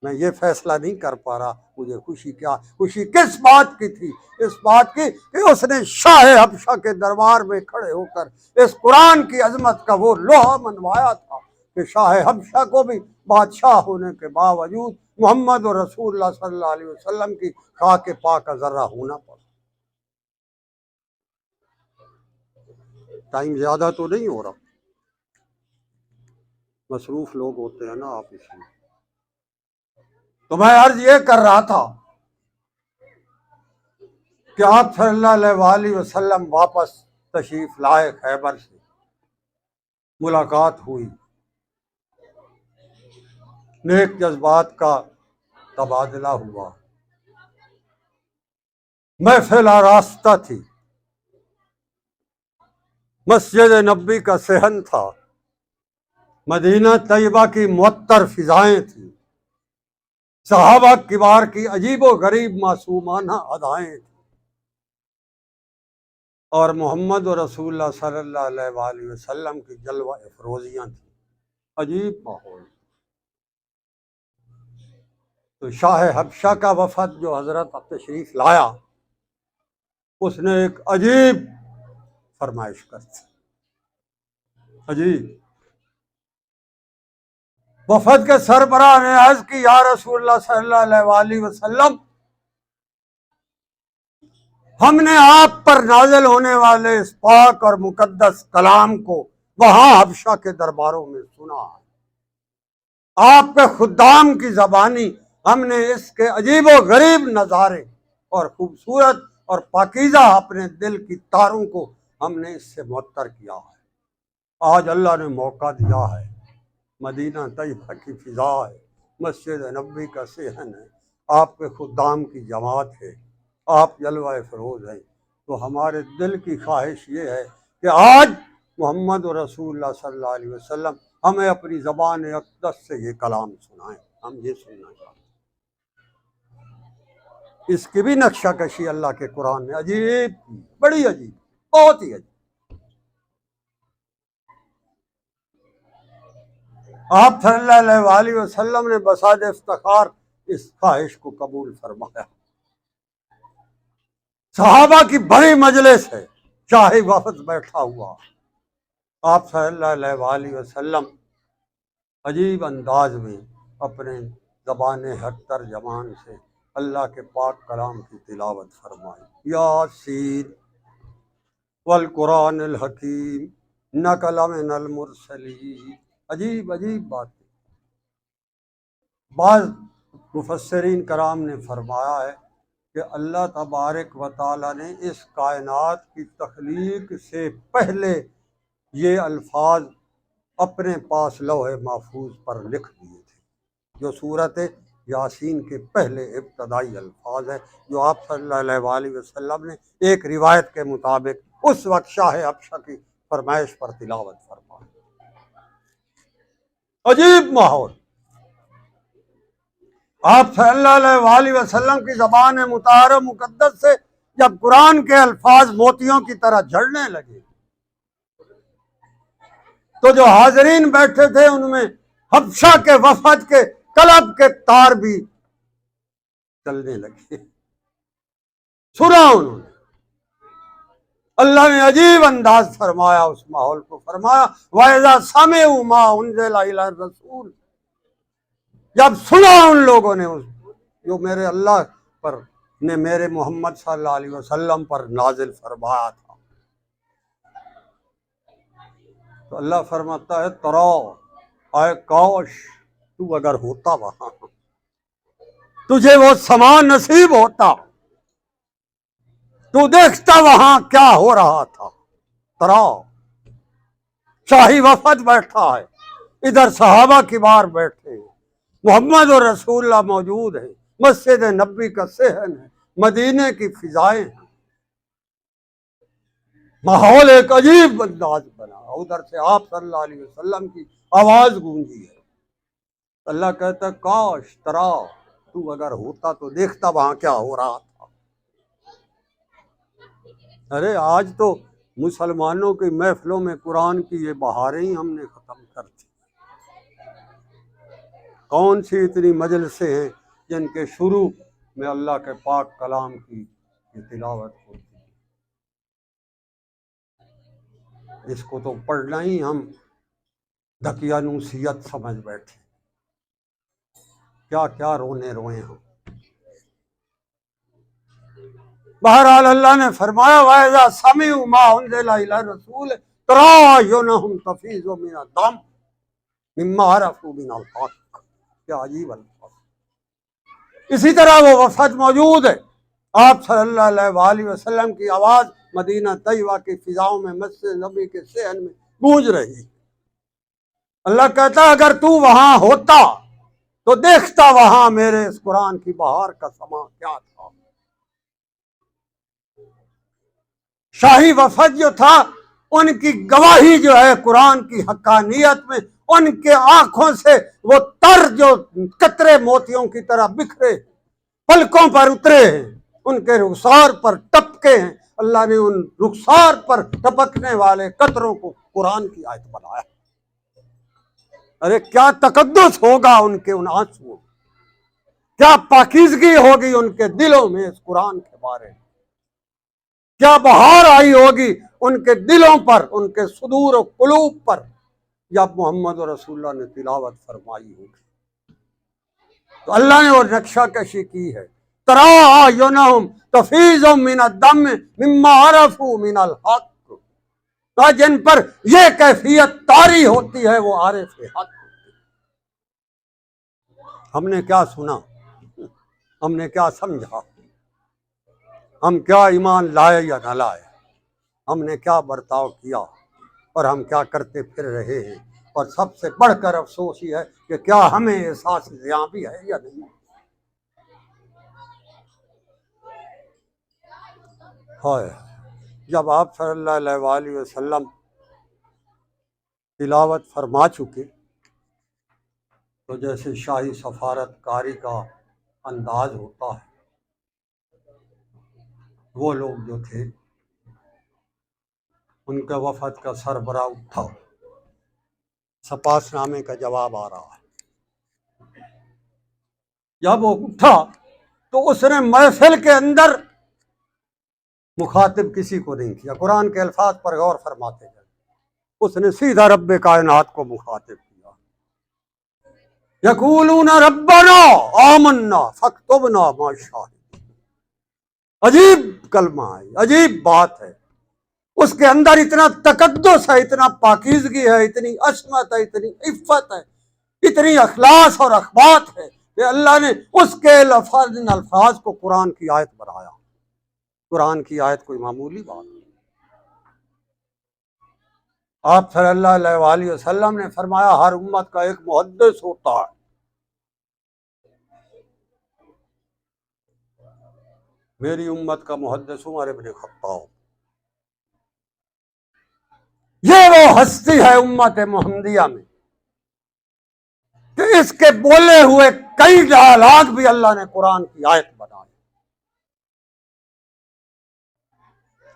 میں یہ فیصلہ نہیں کر پا رہا مجھے خوشی کس بات کی تھی۔ اس بات کی کہ اس نے شاہ حبشہ کے دربار میں کھڑے ہو کر اس قرآن کی عظمت کا وہ لوہا منوایا تھا کہ شاہ حبشہ کو بھی بادشاہ ہونے کے باوجود محمد و رسول اللہ صلی اللہ علیہ وسلم کی خاک پاک کا ذرہ ہونا پڑا۔ ٹائم زیادہ تو نہیں ہو رہا، مصروف لوگ ہوتے ہیں نا آپ اس میں۔ تو میں عرض یہ کر رہا تھا کہ آپ صلی اللہ علیہ وآلہ وسلم واپس تشریف لائے خیبر سے، ملاقات ہوئی، نیک جذبات کا تبادلہ ہوا، محفل آراستہ تھی، مسجد نبوی کا صحن تھا، مدینہ طیبہ کی معطر فضائیں تھیں، صحابہ کبار کی عجیب و غریب معصومانہ ادائیں تھیں، اور محمد و رسول اللہ صلی اللہ علیہ وآلہ وسلم کی جلوہ افروزیاں تھیں۔ عجیب ماحول۔ تو شاہ حبشہ کا وفد جو حضرت تشریف لایا، اس نے ایک عجیب فرمائش کر دی، عجیب۔ وفد کے سربراہ نے عرض کی، یا رسول اللہ صلی اللہ علیہ وآلہ وسلم، ہم نے آپ پر نازل ہونے والے اس پاک اور مقدس کلام کو وہاں حبشہ کے درباروں میں سنا ہے۔ آپ کے خدام کی زبانی ہم نے اس کے عجیب و غریب نظارے اور خوبصورت اور پاکیزہ اپنے دل کی تاروں کو ہم نے اس سے معطر کیا ہے۔ آج اللہ نے موقع دیا ہے، مدینہ طیبہ کی فضا ہے، مسجد نبوی کا صحن ہے، آپ کے خدام کی جماعت ہے، آپ جلوہ فروز ہیں، تو ہمارے دل کی خواہش یہ ہے کہ آج محمد رسول اللہ صلی اللہ علیہ وسلم ہمیں اپنی زبان اقدس سے یہ کلام سنائیں۔ ہم یہ سننا چاہتے ہیں۔ اس کی بھی نقشہ کشی اللہ کے قرآن میں عجیب، بڑی عجیب، بہت ہی عجیب۔ آپ صلی اللہ علیہ وآلہ وسلم نے بساط افتخار اس خواہش کو قبول فرمایا۔ صحابہ کی بڑی مجلس ہے، شاہی وفد بیٹھا ہوا، آپ صلی اللہ علیہ وآلہ وسلم عجیب انداز میں اپنے زبان حق ترجمان سے اللہ کے پاک کلام کی تلاوت فرمائی۔ یاسین والقرآن الحکیم انک لمن المرسلین۔ عجیب عجیب باتیں۔ بعض مفسرین کرام نے فرمایا ہے کہ اللہ تبارک و تعالیٰ نے اس کائنات کی تخلیق سے پہلے یہ الفاظ اپنے پاس لوح محفوظ پر لکھ دیے تھے، جو صورت یاسین کے پہلے ابتدائی الفاظ ہے، جو آپ صلی اللہ علیہ وآلہ وسلم نے ایک روایت کے مطابق اس وقت شاہ حبشہ کی فرمائش پر تلاوت فرمائی۔ عجیب ماحول۔ آپ صلی اللہ علیہ وآلہ وسلم کی زبان مطہرہ مقدس سے جب قرآن کے الفاظ موتیوں کی طرح جھڑنے لگے تو جو حاضرین بیٹھے تھے ان میں حبشہ کے وفد کے قلب کے تار بھی چلنے لگے. سنا انہوں نے. اللہ نے عجیب انداز فرمایا اس ماحول کو. فرمایا وَإِذَا سَمِعُوا مَا أُنزِلَ إِلَى الرَّسُولِ، جب سنا ان لوگوں نے جو میرے اللہ پر نے میرے محمد صلی اللہ علیہ وسلم پر نازل فرمایا تھا، تو اللہ فرماتا ہے ترا اے کاش تو اگر ہوتا وہاں، تجھے وہ سما نصیب ہوتا، تو دیکھتا وہاں کیا ہو رہا تھا. ترا شاہی وفد بیٹھا ہے، ادھر صحابہ کبار بیٹھے ہیں، محمد اور رسول اللہ موجود ہیں، مسجد نبی کا صحن ہے، مدینے کی فضائیں ہیں، ماحول ایک عجیب انداز بنا. ادھر سے آپ صلی اللہ علیہ وسلم کی آواز گونجی ہے. اللہ کہتا ہے کاش ترا تو اگر ہوتا تو دیکھتا وہاں کیا ہو رہا تھا. ارے آج تو مسلمانوں کی محفلوں میں قرآن کی یہ بہاریں ہی ہم نے ختم کر دی. کون سی اتنی مجلسیں ہیں جن کے شروع میں اللہ کے پاک کلام کی تلاوت ہوتی ہے. اس کو تو پڑھنا ہی ہم دقیانوسیت سمجھ بیٹھے. کیا کیا رونے روئے ہم. بہرحال اللہ نے فرمایا وَإِذَا سَمِعُوا مَا أُنزِلَ إِلَى الرَّسُولِ تَرَىٰ أَعْيُنَهُمْ تَفِيضُ مِنَ الدَّمْعِ مِمَّا عَرَفُوا مِنَ الْحَقِّ. کیا عجیب الفاظ. اسی طرح وہ وفد موجود ہے، آپ صلی اللہ علیہ وآلہ وسلم کی آواز مدینہ طیبہ کی فضاؤں میں مسجد نبی کے صحن میں گونج رہی. اللہ کہتا اگر تو وہاں ہوتا تو دیکھتا وہاں میرے اس قرآن کی بہار کا سما کیا تھا. شاہی وفد جو تھا ان کی گواہی جو ہے قرآن کی حقانیت میں، ان کے آنکھوں سے وہ تر جو قطرے موتیوں کی طرح بکھرے پلکوں پر اترے ہیں، ان کے رخسار پر ٹپکے ہیں. اللہ نے ان رخسار پر ٹپکنے والے قطروں کو قرآن کی آیت بنایا. ارے کیا تقدس ہوگا ان کے ان آنسوؤں، کیا پاکیزگی ہوگی ان کے دلوں میں اس قرآن کے بارے میں، کیا بہار آئی ہوگی ان کے دلوں پر، ان کے صدور و قلوب پر جب محمد رسول اللہ نے تلاوت فرمائی ہوگی. تو اللہ نے وہ نقشہ کشی کی ہے. تَرَىٰ أَعْيُنَهُمْ تَفِيضُ مِنَ الدَّمْعِ مِمَّا عَرَفُوا مِنَ الْحَقِّ. جن پر یہ کیفیت طاری ہوتی ہے وہ عارف حق. ہم نے کیا سنا، ہم نے کیا سمجھا، ہم کیا ایمان لائے یا نہ لائے، ہم نے کیا برتاؤ کیا اور ہم کیا کرتے پھر رہے ہیں. اور سب سے بڑھ کر افسوس یہ ہے کہ کیا ہمیں احساس زیاں بھی ہے یا نہیں. ہائے جب آپ صلی اللہ علیہ وآلہ وسلم تلاوت فرما چکے تو جیسے شاہی سفارت کاری کا انداز ہوتا ہے، وہ لوگ جو تھے ان کے وفد کا سربراہ اٹھا. سپاس نامے کا جواب آ رہا ہے. جب وہ اٹھا تو اس نے محفل کے اندر مخاطب کسی کو نہیں کیا. قرآن کے الفاظ پر غور فرماتے ہیں. اس نے سیدھا رب کائنات کو مخاطب کیا. یقولون ربنا آمنا فاکتبنا مع الشاہدین. عجیب کلمہ ہے، عجیب بات ہے. اس کے اندر اتنا تقدس ہے، اتنا پاکیزگی ہے، اتنی عصمت ہے، اتنی عفت ہے، اتنی اخلاص اور اخبات ہے کہ اللہ نے اس کے الفاظ کو قرآن کی آیت بنایا. قرآن کی آیت کوئی معمولی بات نہیں. آپ صلی اللہ علیہ وآلہ وسلم نے فرمایا ہر امت کا ایک محدث ہوتا ہے. میری امت کا محدث عمر ابن خطاب. یہ وہ ہستی ہے امت محمدیہ میں کہ اس کے بولے ہوئے کئی ڈائلاگ بھی اللہ نے قرآن کی آیت بنائے.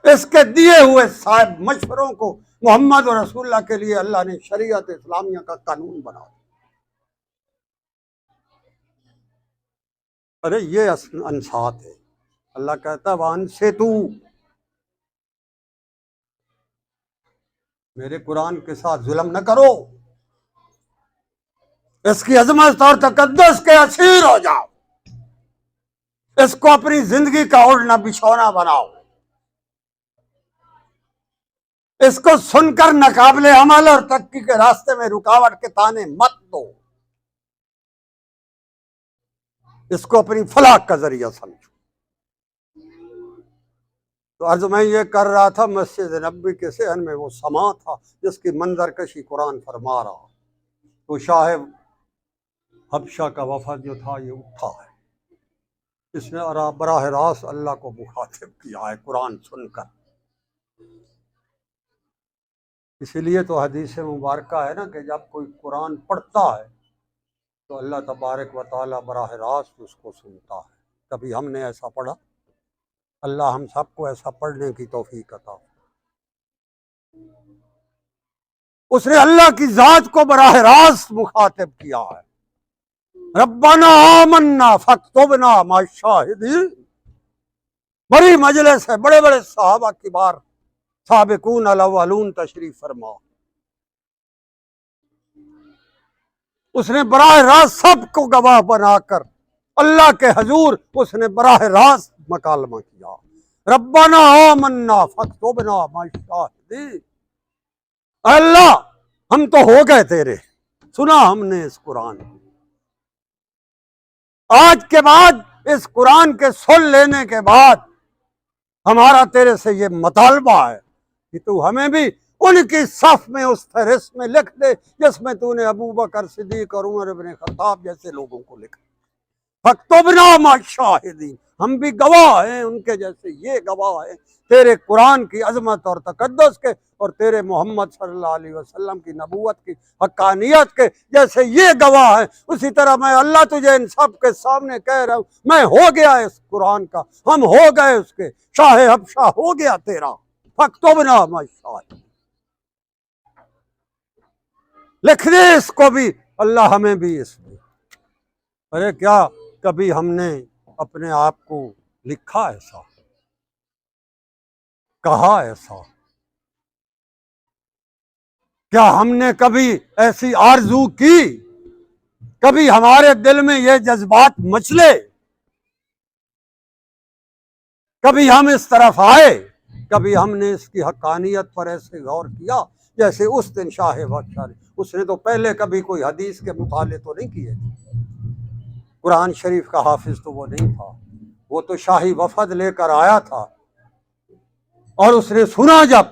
اس کے دیے ہوئے صاحب مشوروں کو محمد اور رسول اللہ کے لیے اللہ نے شریعت اسلامیہ کا قانون بنایا۔ ارے یہ انصات ہے۔ اللہ کہتا ہے وان سے تو میرے قرآن کے ساتھ ظلم نہ کرو، اس کی عظمت اور تقدس کے اسیر ہو جاؤ، اس کو اپنی زندگی کا اوڑھنا بچھونا بناؤ، اس کو سن کر ناقابل عمل اور ترقی کے راستے میں رکاوٹ کے تانے مت دو، اس کو اپنی فلاح کا ذریعہ سمجھو۔ تو عرض میں یہ کر رہا تھا، مسجد نبوی کے صحن میں وہ سما تھا جس کی منظر کشی قرآن فرما رہا۔ تو شاہ حبشہ کا وفد جو تھا یہ اٹھا ہے، اس نے براہ راست اللہ کو مخاطب کیا ہے قرآن سن کر۔ اسی لیے تو حدیث مبارکہ ہے نا کہ جب کوئی قرآن پڑھتا ہے تو اللہ تبارک و تعالیٰ براہ راست اس کو سنتا ہے۔ کبھی ہم نے ایسا پڑھا؟ اللہ ہم سب کو ایسا پڑھنے کی توفیق عطا۔ اس نے اللہ کی ذات کو براہ راست مخاطب کیا ہے، ربنا آمنا فاکتبنا مع الشاہدین۔ بڑی مجلس ہے، بڑے بڑے صحابہ کبار، سابقون الاولون تشریف فرما۔ اس نے براہ راست سب کو گواہ بنا کر اللہ کے حضور اس نے براہ راست مکالمہ کیا، ربنا آمنا فاکتبنا مع الشاہدین۔ اللہ ہم تو ہو گئے تیرے، سنا ہم نے اس قرآن کو، آج کے بعد اس قرآن کے سن لینے کے بعد ہمارا تیرے سے یہ مطالبہ ہے کہ تو ہمیں بھی ان کی صف میں اس فہرست میں لکھ دے جس میں تو نے ابو بکر صدیق اور عمر بن خطاب جیسے لوگوں کو لکھا۔ فاکتبنا مع الشاہدین، ہم بھی گواہ ہیں ان کے جیسے، یہ گواہ ہیں تیرے قرآن کی عظمت اور تقدس کے، اور تیرے محمد صلی اللہ علیہ وسلم کی نبوت کی حقانیت کے، جیسے یہ گواہ ہیں اسی طرح میں اللہ تجھے ان سب کے سامنے کہہ رہا ہوں، میں ہو گیا اس قرآن کا، ہم ہو گئے اس کے، شاہ حبشہ ہو گیا تیرا، فاکتبنا مع الشاہدین۔ لکھ دے اس کو بھی، اللہ ہمیں بھی اس میں۔ ارے کیا کبھی ہم نے اپنے آپ کو لکھا ایسا، کہا ایسا؟ کیا ہم نے کبھی ایسی آرزو کی؟ کبھی ہمارے دل میں یہ جذبات مچلے؟ کبھی ہم اس طرف آئے؟ کبھی ہم نے اس کی حقانیت پر ایسے غور کیا جیسے اس دن شاہ حبشہ نے؟ اس نے تو پہلے کبھی کوئی حدیث کے مطالعے تو نہیں کیے تھے، قرآن شریف کا حافظ تو وہ نہیں تھا، وہ تو شاہی وفد لے کر آیا تھا، اور اس نے سنا جب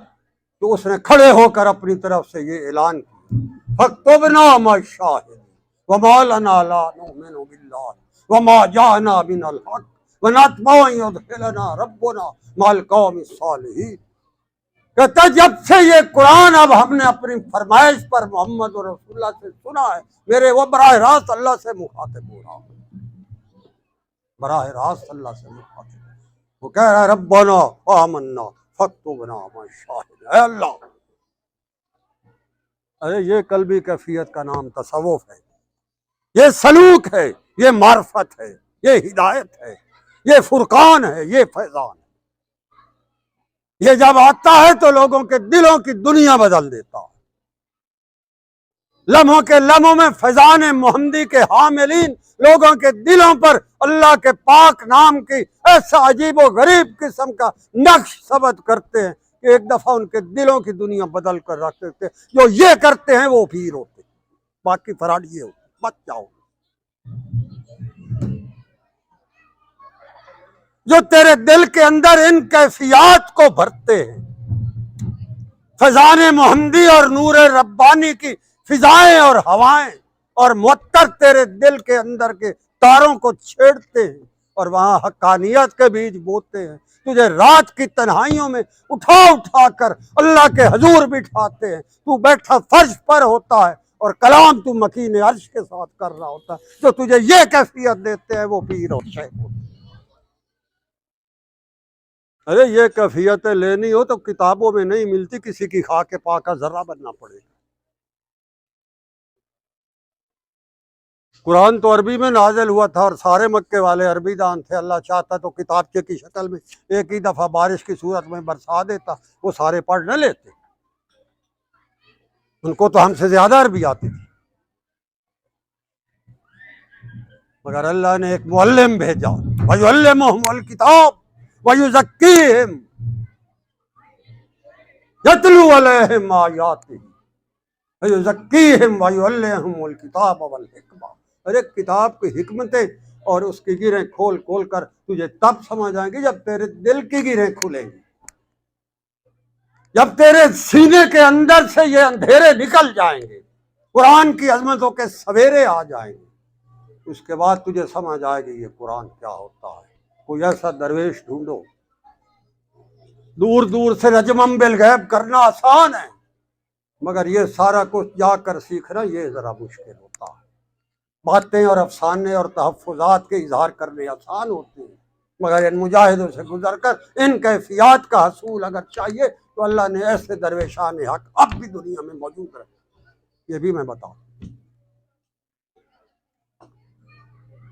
تو اس نے کھڑے ہو کر اپنی طرف سے یہ اعلان کیا، فاکتبنا مع الشاہدین وما لنا لا نؤمن باللہ وما جاءنا من الحق ونطمع ان يدخلنا ربنا مع القوم الصالحین۔ کہتا جب سے یہ قرآن اب ہم نے اپنی فرمائش پر محمد اور رسول اللہ سے سنا ہے، میرے وہ براہ راست اللہ سے مخاطب ہو رہا، براہ راست اللہ سے مخاطب، وہ کہہ رہا ہے ربنا آمنا فاکتبنا مع الشاہدین۔ اے اللہ، ارے یہ قلبی کیفیت کا نام تصوف ہے، یہ سلوک ہے، یہ معرفت ہے، یہ ہدایت ہے، یہ فرقان ہے، یہ فیضان ہے۔ یہ جب آتا ہے تو لوگوں کے دلوں کی دنیا بدل دیتا ہے۔ لمحوں کے لمحوں میں فیضان محمدی کے حاملین لوگوں کے دلوں پر اللہ کے پاک نام کی ایسا عجیب و غریب قسم کا نقش ثبت کرتے ہیں کہ ایک دفعہ ان کے دلوں کی دنیا بدل کر رکھ دیتے ہیں۔ جو یہ کرتے ہیں وہ پیر ہوتے ہیں، باقی فراڈ یہ ہوتے، بچ جاؤ۔ جو تیرے دل کے اندر ان کیفیات کو بھرتے ہیں، فیضان محمدی اور نور ربانی کی فضائیں اور ہوائیں اور معطر تیرے دل کے اندر کے تاروں کو چھیڑتے ہیں اور وہاں حقانیت کے بیج بوتے ہیں، تجھے رات کی تنہائیوں میں اٹھا اٹھا کر اللہ کے حضور بٹھاتے ہیں، تو بیٹھا فرش پر ہوتا ہے اور کلام تو مکین عرش کے ساتھ کر رہا ہوتا ہے۔ جو تجھے یہ کیفیت دیتے ہیں وہ پیر اور شیخ ہوتے ہیں۔ ارے یہ کیفیتیں لینی ہو تو کتابوں میں نہیں ملتی، کسی کی خاک پاک ذرہ بننا پڑے گا۔ قرآن تو عربی میں نازل ہوا تھا اور سارے مکے والے عربی دان تھے، اللہ چاہتا تو کتابچے کی شکل میں ایک ہی دفعہ بارش کی صورت میں برسا دیتا، وہ سارے پڑھ نہ لیتے، ان کو تو ہم سے زیادہ عربی آتی تھی، مگر اللہ نے ایک معلم بھیجا، وَيُعَلِّمُهُمُ الْكِتَابَ وَيُزَكِّيهِمْ يَتْلُو عَلَيْهِمْ آيَاتِهِ وَيُزَكِّيهِمْ وَيُعَلِّمُهُمُ الْكِتَابَ وَالْحِکمَةَ۔ اور ایک کتاب کی حکمتیں اور اس کی گرہیں کھول کھول کر تجھے تب سمجھ آئیں گی جب تیرے دل کی گرہیں کھلیں گی، جب تیرے سینے کے اندر سے یہ اندھیرے نکل جائیں گے، قرآن کی عظمتوں کے سویرے آ جائیں گے، اس کے بعد تجھے سمجھ آئے گی یہ قرآن کیا ہوتا ہے۔ کوئی ایسا درویش ڈھونڈو، دور دور سے رجمم بالغیب کرنا آسان ہے، مگر یہ سارا کچھ جا کر سیکھنا یہ ذرا مشکل ہوتا ہے۔ باتیں اور افسانے اور تحفظات کے اظہار کرنے آسان ہوتے ہیں، مگر ان مجاہدوں سے گزر کر ان کیفیات کا حصول اگر چاہیے تو اللہ نے ایسے درویشان حق اب بھی دنیا میں موجود رکھے، یہ بھی میں بتاؤں۔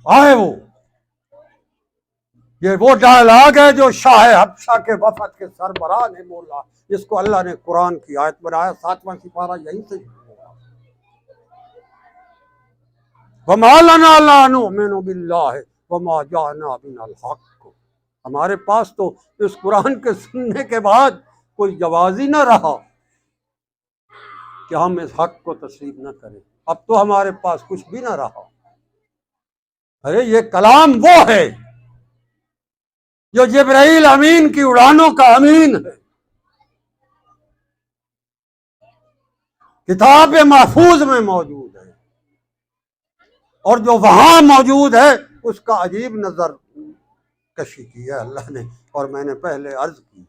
آئے وہ ڈائلاگ ہے جو شاہ حبشہ کے وفد کے سربراہ نے بولا، جس کو اللہ نے قرآن کی آیت بنایا، 7واں سپارہ یہیں سے وَمَا لَنَا لَا نُؤْمِنُ بِاللَّهِ وَمَا جَاءَنَا مِنَ الْحَقِّ۔ ہمارے پاس تو اس قرآن کے سننے کے بعد کوئی جواز ہی نہ رہا کہ ہم اس حق کو تسلیم نہ کریں، اب تو ہمارے پاس کچھ بھی نہ رہا۔ ارے یہ کلام وہ ہے جو جبرائیل امین کی اڑانوں کا امین ہے، کتاب محفوظ میں موجود ہے، اور جو وہاں موجود ہے اس کا عجیب نظر کشی کی ہے اللہ نے، اور میں نے پہلے عرض کی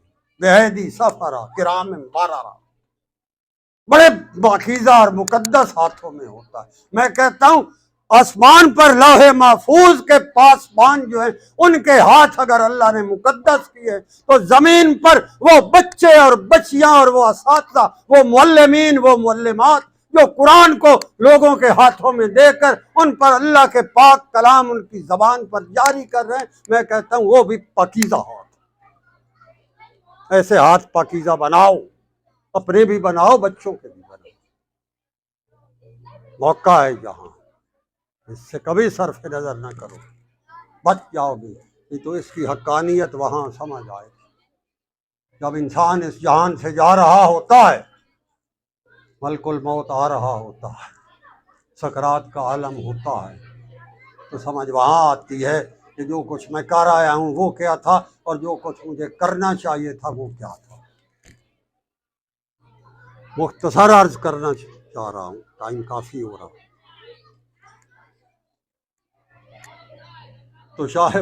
بِأَیْدِی سَفَرَۃ کِرَامٍ بَرَرَۃ، بڑے پاکیزہ اور مقدس ہاتھوں میں ہوتا ہے۔ میں کہتا ہوں آسمان پر لوح محفوظ کے پاسبان جو ہیں ان کے ہاتھ اگر اللہ نے مقدس کیے تو زمین پر وہ بچے اور بچیاں اور وہ اساتذہ، وہ معلمین، وہ معلمات جو قرآن کو لوگوں کے ہاتھوں میں دے کر ان پر اللہ کے پاک کلام ان کی زبان پر جاری کر رہے ہیں، میں کہتا ہوں وہ بھی پاکیزہ ہاتھ۔ ایسے ہاتھ پاکیزہ بناؤ، اپنے بھی بناؤ، بچوں کے بھی بناؤ۔ موقع ہے جہاں، اس سے کبھی صرف نظر نہ کرو، بچ جاؤ گے، نہیں تو اس کی حقانیت وہاں سمجھ آئے جب انسان اس جہان سے جا رہا ہوتا ہے، ملک الموت آ رہا ہوتا ہے، سکرات کا عالم ہوتا ہے، تو سمجھ وہاں آتی ہے کہ جو کچھ میں کر آیا ہوں وہ کیا تھا، اور جو کچھ مجھے کرنا چاہیے تھا وہ کیا تھا۔ مختصر عرض کرنا چاہ رہا ہوں، ٹائم کافی ہو رہا۔ تو شاہ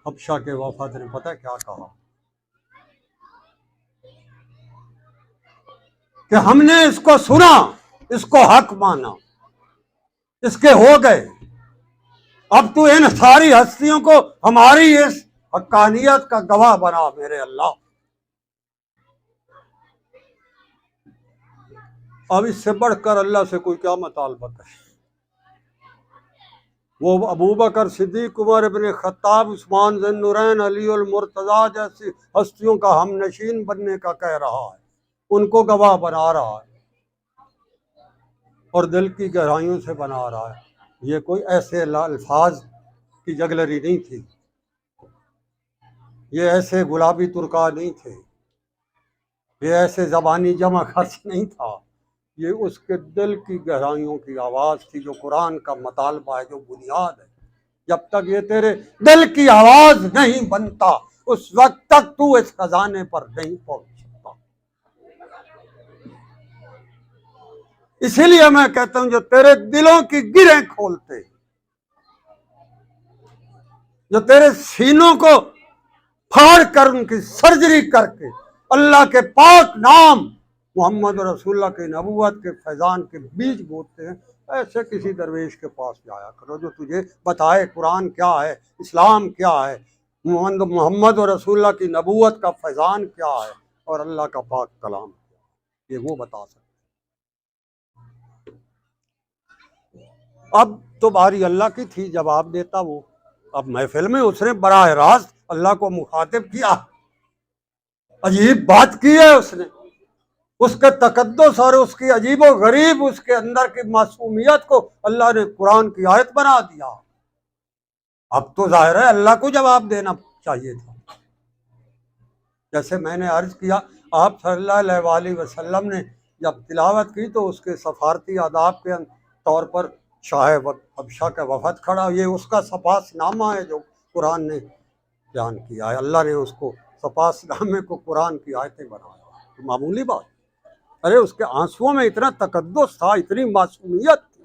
حبشہ کے وفد نے پتہ کیا کہا کہ ہم نے اس کو سنا، اس کو حق مانا، اس کے ہو گئے، اب تو ان ساری ہستیوں کو ہماری اس حقانیت کا گواہ بنا میرے اللہ۔ اب اس سے بڑھ کر اللہ سے کوئی کیا مطالبہ کرے؟ وہ ابو بکر صدیق، عمر ابن خطاب، عثمان ذی النورین، علی المرتضیٰ جیسی ہستیوں کا ہم نشین بننے کا کہہ رہا ہے، ان کو گواہ بنا رہا ہے اور دل کی گہرائیوں سے بنا رہا ہے۔ یہ کوئی ایسے الفاظ کی جگلری نہیں تھی، یہ ایسے گلابی ترکا نہیں تھے، یہ ایسے زبانی جمع خرچ نہیں تھا، یہ اس کے دل کی گہرائیوں کی آواز تھی، جو قرآن کا مطالبہ ہے، جو بنیاد ہے۔ جب تک یہ تیرے دل کی آواز نہیں بنتا اس وقت تک تو اس خزانے پر نہیں پہنچ سکتا۔ اسی لیے میں کہتا ہوں جو تیرے دلوں کی گرہیں کھولتے، جو تیرے سینوں کو پھاڑ کر ان کی سرجری کر کے اللہ کے پاک نام محمد رسول اللہ کے نبوت کے فیضان کے بیج بوتے ہیں، ایسے کسی درویش کے پاس جایا کرو جو تجھے بتائے قرآن کیا ہے، اسلام کیا ہے، محمد و رسول اللہ کی نبوت کا فیضان کیا ہے اور اللہ کا پاک کلام کیا ہے، یہ وہ بتا سکتے۔ اب تو باری اللہ کی تھی، جواب دیتا وہ۔ اب محفل میں اس نے براہ راست اللہ کو مخاطب کیا، عجیب بات کی ہے اس نے، اس کے تقدس اور اس کی عجیب و غریب اس کے اندر کی معصومیت کو اللہ نے قرآن کی آیت بنا دیا۔ اب تو ظاہر ہے اللہ کو جواب دینا چاہیے تھا۔ جیسے میں نے عرض کیا، آپ صلی اللہ علیہ وآلہ وسلم نے جب تلاوت کی تو اس کے سفارتی آداب کے طور پر شاہ حبشہ کا وفد کھڑا، یہ اس کا سپاس نامہ ہے جو قرآن نے بیان کیا ہے۔ اللہ نے اس کو سپاس نامے کو قرآن کی آیتیں بنایا، معمولی بات۔ ارے اس کے آنسوؤں میں اتنا تقدس تھا، اتنی معصومیت تھی۔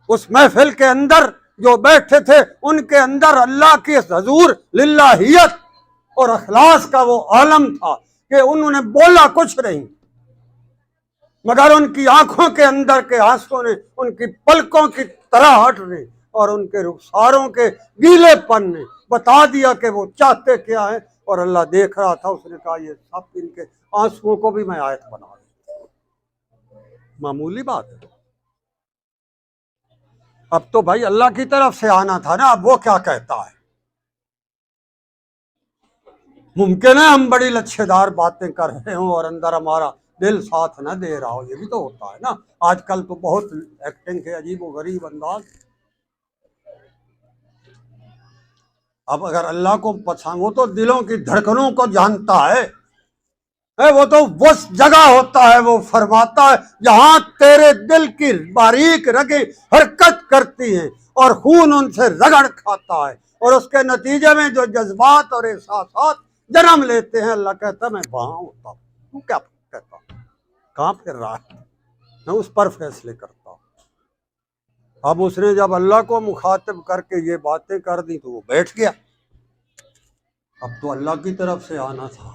اس محفل کے اندر جو بیٹھے تھے ان کے اندر اللہ کی حضور للہیت اور اخلاص کا وہ عالم تھا کہ انہوں نے بولا کچھ نہیں، مگر ان کی آنکھوں کے اندر کے آنسوں نے، ان کی پلکوں کی تراہٹ نے اور ان کے رخساروں کے گیلے پن نے بتا دیا کہ وہ چاہتے کیا ہیں، اور اللہ دیکھ رہا تھا۔ اس نے کہا یہ سب ان کے آنسوؤں کو بھی میں آیت بنا دوں۔ معمولی بات ہے۔ اب تو بھائی اللہ کی طرف سے آنا تھا نا، اب وہ کیا کہتا ہے؟ ممکن ہے ہم بڑی لچھے دار باتیں کر رہے ہوں اور اندر ہمارا دل ساتھ نہ دے رہا ہو، یہ بھی تو ہوتا ہے نا۔ آج کل تو بہت ایکٹنگ ہے، عجیب و غریب انداز۔ اب اگر اللہ کو پسند، وہ تو دلوں کی دھڑکنوں کو جانتا ہے، وہ تو اس جگہ ہوتا ہے، وہ فرماتا ہے جہاں تیرے دل کی باریک رگیں حرکت کرتی ہیں اور خون ان سے رگڑ کھاتا ہے، اور اس کے نتیجے میں جو جذبات اور احساسات جنم لیتے ہیں، اللہ کہتا ہے میں وہاں ہوتا ہوں۔ تو کیا کہتا ہوں؟ کہاں پھر رہا ہے؟ میں اس پر فیصلے کرتا ہوں۔ اب اس نے جب اللہ کو مخاطب کر کے یہ باتیں کر دی تو وہ بیٹھ گیا۔ اب تو اللہ کی طرف سے آنا تھا۔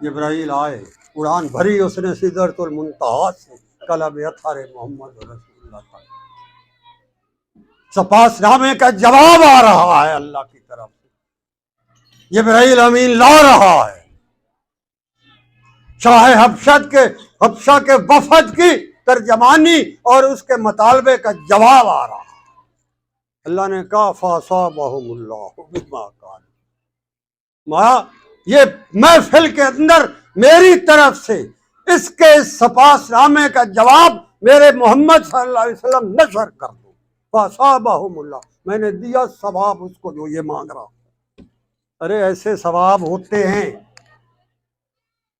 جبرائیل آئے، قرآن بھری اس نے سدرۃ المنتہا سے قلب اطہر محمد رسول اللہ تک۔ سپاس نامے کا جواب آ رہا ہے اللہ کی طرف سے، جبرائیل امین لا رہا ہے، شاہ حبشہ کے وفد کی ترجمانی اور اس کے مطالبے کا جواب آ رہا ہے۔ اللہ نے کہا فَأَصَابَهُمُ اللَّهُ بِمَا قَالُوا، یہ محفل کے اندر میری طرف سے اس کے سپاس نامے کا جواب میرے محمد صلی اللہ علیہ وسلم نشر کر دو۔ فَأَصَابَهُمُ اللَّهُ، میں نے دیا ثواب اس کو جو یہ مانگ رہا۔ ارے ایسے ثواب ہوتے ہیں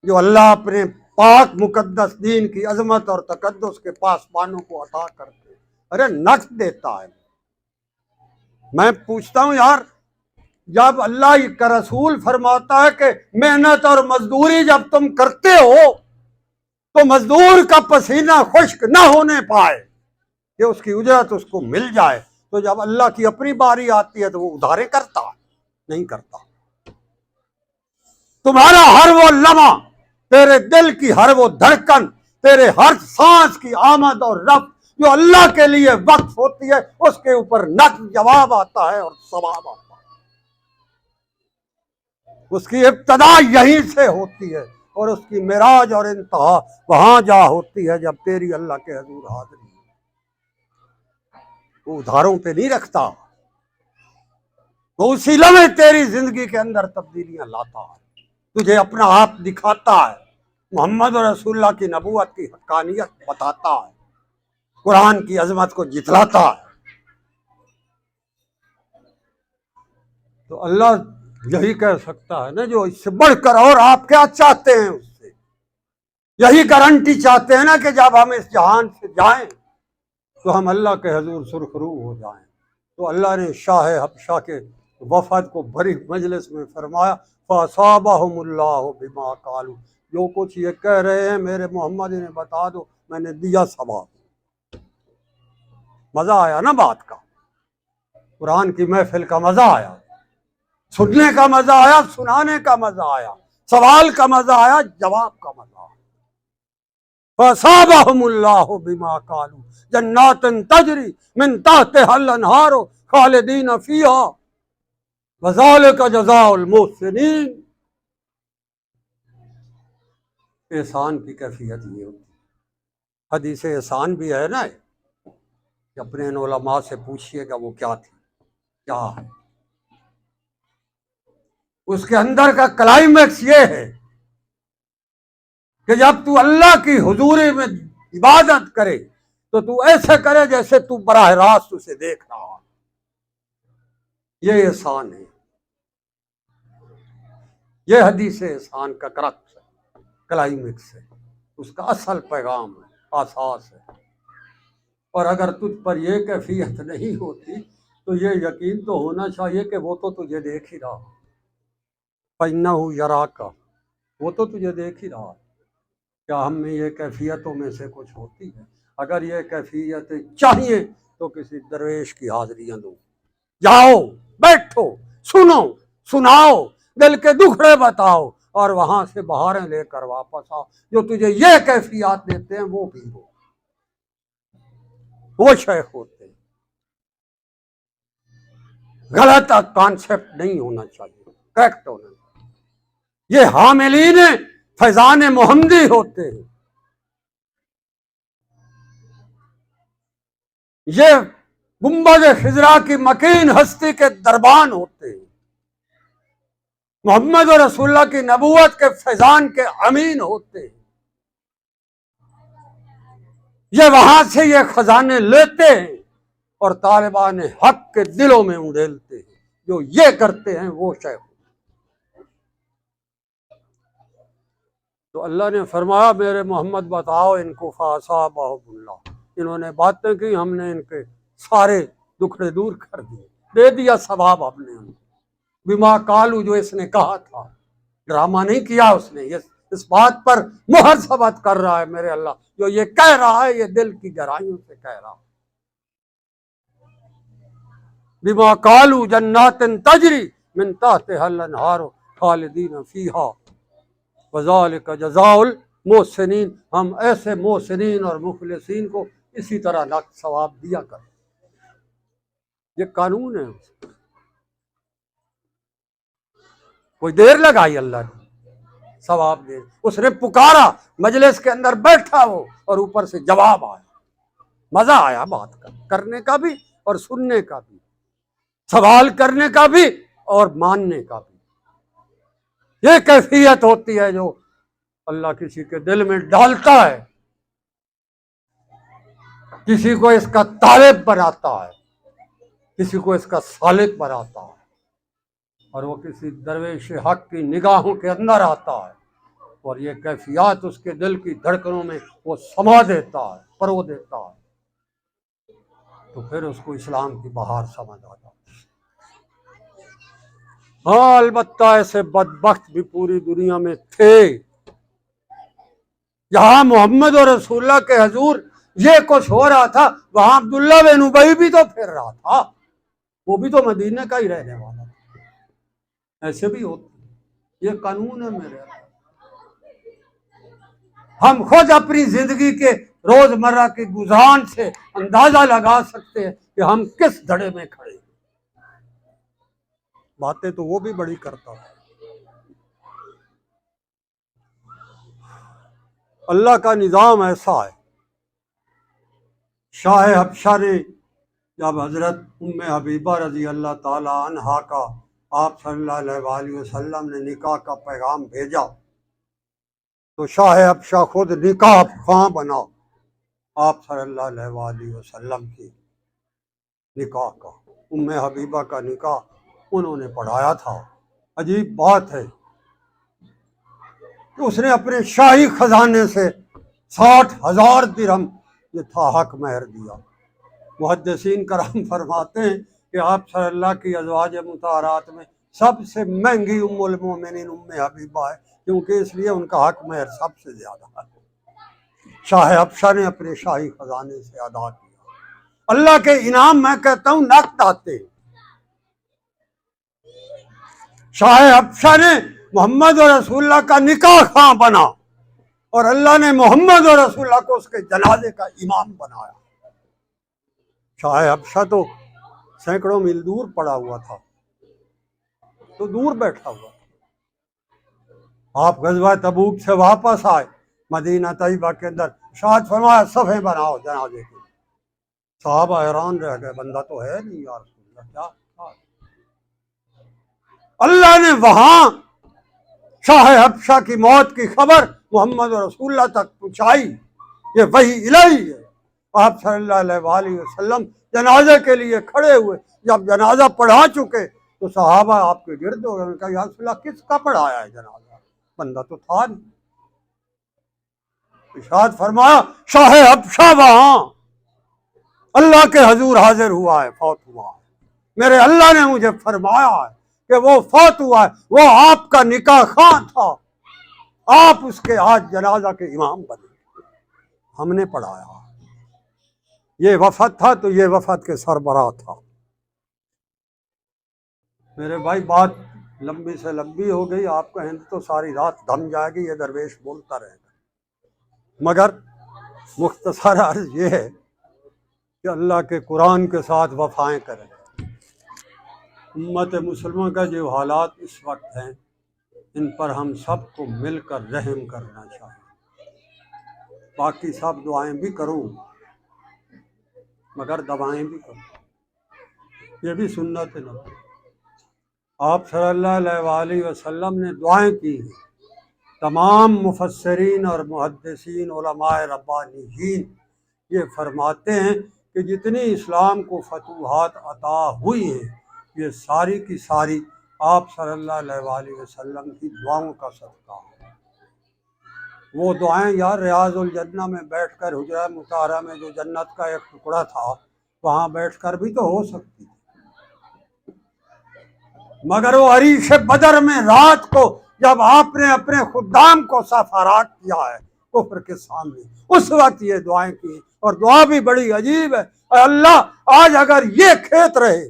جو اللہ اپنے پاک مقدس دین کی عظمت اور تقدس کے پاسبانوں کو عطا کرتے ہیں۔ ارے نقد دیتا ہے۔ میں پوچھتا ہوں یار، جب اللہ کا رسول فرماتا ہے کہ محنت اور مزدوری جب تم کرتے ہو تو مزدور کا پسینہ خشک نہ ہونے پائے کہ اس کی اجرت اس کو مل جائے، تو جب اللہ کی اپنی باری آتی ہے تو وہ ادھارے کرتا ہے؟ نہیں کرتا۔ تمہارا ہر وہ لمحہ، تیرے دل کی ہر وہ دھڑکن، تیرے ہر سانس کی آمد اور رفت جو اللہ کے لیے وقف ہوتی ہے، اس کے اوپر نقد جواب آتا ہے اور ثواب آتا ہے۔ اس کی ابتدا یہیں سے ہوتی ہے اور اس کی معراج اور انتہا وہاں جا ہوتی ہے جب تیری اللہ کے حضور حاضری ہے۔ وہ ادھاروں پہ نہیں رکھتا، وہ اسی لمحے تیری زندگی کے اندر تبدیلیاں لاتا ہے، تجھے اپنا آپ دکھاتا ہے، محمد رسول اللہ کی نبوت کی حقانیت بتاتا ہے، قرآن کی عظمت کو جتلاتا ہے۔ تو اللہ یہی کہہ سکتا ہے نا، جو اس سے بڑھ کر اور آپ کیا چاہتے ہیں اس سے؟ یہی گارنٹی چاہتے ہیں نا کہ جب ہم اس جہان سے جائیں تو ہم اللہ کے حضور سرخرو ہو جائیں۔ تو اللہ نے شاہ حبشہ کے وفد کو بڑی مجلس میں فرمایا فَأَصَابَهُمُ اللَّهُ بِمَا قَالُوا، جو کچھ یہ کہہ رہے ہیں میرے محمد انہیں بتا دو، میں نے دیا ثواب۔ مزہ آیا نا بات کا؟ قرآن کی محفل کا مزہ آیا، سننے کا مزہ آیا، سنانے کا مزہ آیا، سوال کا مزہ آیا، جواب کا مزہ آیا۔ فَأَصَابَهُمُ اللَّهُ بِمَا قَالُوا جَنَّاتٍ تَجْرِي مِن تَحْتِهَا الْأَنْهَارُ خَالِدِينَ فِيهَا، وذالک جزاء المحسنین، احسان کی کیفیت یہ ہوتی ہے۔ حدیث احسان بھی ہے نا کہ اپنے ان علماء سے پوچھئے گا وہ کیا تھی، کیا ہے۔ اس کے اندر کا کلائمیکس یہ ہے کہ جب تو اللہ کی حضوری میں عبادت کرے تو تو ایسے کرے جیسے تو براہ راست اسے دیکھ رہا ہے۔ یہ احسان ہے، یہ حدیث احسان کا کرکس ہے، کلائمیکس ہے، اس کا اصل پیغام ہے، اساس ہے۔ اور اگر تجھ پر یہ کیفیت نہیں ہوتی تو یہ یقین تو ہونا چاہیے کہ وہ تو تجھے دیکھ ہی رہا، فَإِنَّهُ يَرَاكَ، وہ تو تجھے دیکھ ہی رہا۔ کیا ہم میں یہ کیفیتوں میں سے کچھ ہوتی ہے؟ اگر یہ کیفیتیں چاہیے تو کسی درویش کی حاضریاں دو، جاؤ بیٹھو، سنو، سناؤ، دل کے دکھڑے بتاؤ، اور وہاں سے بہاریں لے کر واپس آؤ۔ جو تجھے یہ کیفیات دیتے ہیں وہ بھی ہو، وہ شیخ ہوتے ہیں۔ غلط کانسیپٹ نہیں ہونا چاہیے، کریکٹ ہونا چاہیے۔ یہ حاملین فیضان محمدی ہوتے ہیں، یہ گنبد خضرا کی مکین ہستی کے دربان ہوتے ہیں، محمد رسول اللہ کی نبوت کے فیضان کے امین ہوتے ہیں۔ یہ وہاں سے یہ خزانے لیتے ہیں اور طالبان حق کے دلوں میں اونڈیلتے ہیں۔ جو یہ کرتے ہیں وہ شیخ۔ تو اللہ نے فرمایا میرے محمد بتاؤ ان کو فَأَصَابَهُمُ اللَّهُ، انہوں نے باتیں کی، ہم نے ان کے سارے دکھڑے دور کر دیے، دے دیا ثواب ہم نے ان کو۔ بما قالوا، جو اس نے کہا تھا، ڈرامہ نہیں کیا اس نے، اس بات پر مہر ثبت کر رہا ہے میرے اللہ، جو یہ کہہ رہا ہے یہ دل کی گہرائیوں سے کہہ رہا ہے۔ بما قالوا جنات تجری من تحتها الانہار خالدین فیہا وذالک جزاء المحسنین، ہم ایسے محسنین اور مخلصین کو اسی طرح نقد ثواب دیا کریں۔ یہ قانون ہے۔ کوئی دیر لگائی اللہ نے ثواب دے، اس نے پکارا، مجلس کے اندر بیٹھا وہ، اور اوپر سے جواب آیا۔ مزہ آیا بات کرنے کا بھی اور سننے کا بھی، سوال کرنے کا بھی اور ماننے کا بھی۔ یہ کیفیت ہوتی ہے جو اللہ کسی کے دل میں ڈالتا ہے، کسی کو اس کا طالب بناتا ہے، کسی کو اس کا سالک بناتا ہے، اور وہ کسی درویش حق کی نگاہوں کے اندر آتا ہے، اور یہ کیفیات اس کے دل کی دھڑکنوں میں وہ سما دیتا ہے، پرو دیتا ہے، تو پھر اس کو اسلام کی بہار سمجھ آتا ہے۔ ہاں البتہ ایسے بدبخت بھی پوری دنیا میں تھے۔ جہاں محمد اور رسول اللہ کے حضور یہ کچھ ہو رہا تھا، وہاں عبداللہ بن ابی بھی تو پھر رہا تھا، وہ بھی تو مدینہ کا ہی رہنے والا تھا۔ ایسے بھی ہوتے، یہ قانون ہے میرے۔ ہم خود اپنی زندگی کے روزمرہ کی گزران سے اندازہ لگا سکتے ہیں کہ ہم کس دھڑے میں کھڑے ہیں۔ باتیں تو وہ بھی بڑی کرتا ہے۔ اللہ کا نظام ایسا ہے۔ شاہ حبشہ نے جب حضرت ام حبیبہ رضی اللہ تعالی عنہا کا آپ صلی اللہ علیہ وآلہ وسلم نے نکاح کا پیغام بھیجا تو شاہ حبشہ خود نکاح خواں بنا آپ صلی اللہ علیہ وآلہ وسلم کی نکاح کا۔ ام حبیبہ کا نکاح انہوں نے پڑھایا تھا۔ عجیب بات ہے کہ اس نے اپنے شاہی خزانے سے 60,000 درہم یہ تھا حق مہر دیا۔ محدثین کرام فرماتے ہیں کہ آپ صلی اللہ کی ازواج مطہرات میں سب سے مہنگی ام المومنین ام حبیبہ ہے، کیونکہ اس لیے ان کا حق مہر سب سے زیادہ ہے۔ شاہ حبشہ نے اپنے شاہی خزانے سے ادا کیا۔ اللہ کے انعام میں کہتا ہوں نقد آتے۔ شاہ حبشہ نے محمد اور رسول اللہ کا نکاح خواں بنا، اور اللہ نے محمد اور رسول اللہ کو اس کے جنازے کا امام بنایا۔ شاہ حبشہ تو سینکڑوں میل دور پڑا ہوا تھا، تو دور بیٹھا ہوا. آپ غزوہ تبوک سے واپس آئے, مدینہ طیبہ کے اندر ارشاد فرمایا صفیں بناؤ جنازے کے. صحابہ حیران رہ گئے, بندہ تو ہے نہیں یا رسول اللہ, کیا اللہ نے وہاں شاہ حبشہ کی موت کی خبر محمد رسول اللہ تک پہنچائی. یہ وحی الہی ہے. آپ صلی اللہ علیہ وآلہ وسلم جنازے کے لیے کھڑے ہوئے, جب جنازہ پڑھا چکے تو صحابہ آپ کے گرد ہو گئے. انہوں نے کہا یا رسول اللہ کس کا پڑھایا ہے جنازہ, بندہ تو تھا نہیں. ارشاد فرمایا شاہ حبشہ وہاں اللہ کے حضور حاضر ہوا ہے, فوت ہوا ہے. میرے اللہ نے مجھے فرمایا ہے کہ وہ فوت ہوا ہے, وہ آپ کا نکاح خواہ تھا, آپ اس کے آج جنازہ کے امام بنے, ہم نے پڑھایا. یہ وفد تھا تو یہ وفد کے سربراہ تھا. میرے بھائی بات لمبی سے لمبی ہو گئی, آپ کا ہند تو ساری رات دم جائے گی, یہ درویش بولتا رہے گا. مگر مختصر عرض یہ ہے کہ اللہ کے قرآن کے ساتھ وفائیں کریں. امت مسلمہ کا جو حالات اس وقت ہیں ان پر ہم سب کو مل کر رحم کرنا چاہیے. باقی سب دعائیں بھی کروں مگر دوائیں بھی کروں, یہ بھی سنت نبی. آپ صلی اللہ علیہ وآلہ وسلم نے دعائیں کی ہیں. تمام مفسرین اور محدثین علماء ربانیین یہ فرماتے ہیں کہ جتنی اسلام کو فتوحات عطا ہوئی ہیں یہ ساری کی ساری آپ صلی اللہ علیہ وآلہ وسلم کی دعاؤں کا صدقہ ہے. وہ دعائیں یار ریاض الجنہ میں بیٹھ کر حجرہ مطہرہ میں جو جنت کا ایک ٹکڑا تھا وہاں بیٹھ کر بھی تو ہو سکتی تھی, مگر وہ عریش بدر میں رات کو جب آپ نے اپنے خدام کو سفارات کیا ہے کفر کے سامنے, اس وقت یہ دعائیں کی. اور دعا بھی بڑی عجیب ہے, اے اللہ آج اگر یہ کھیت رہے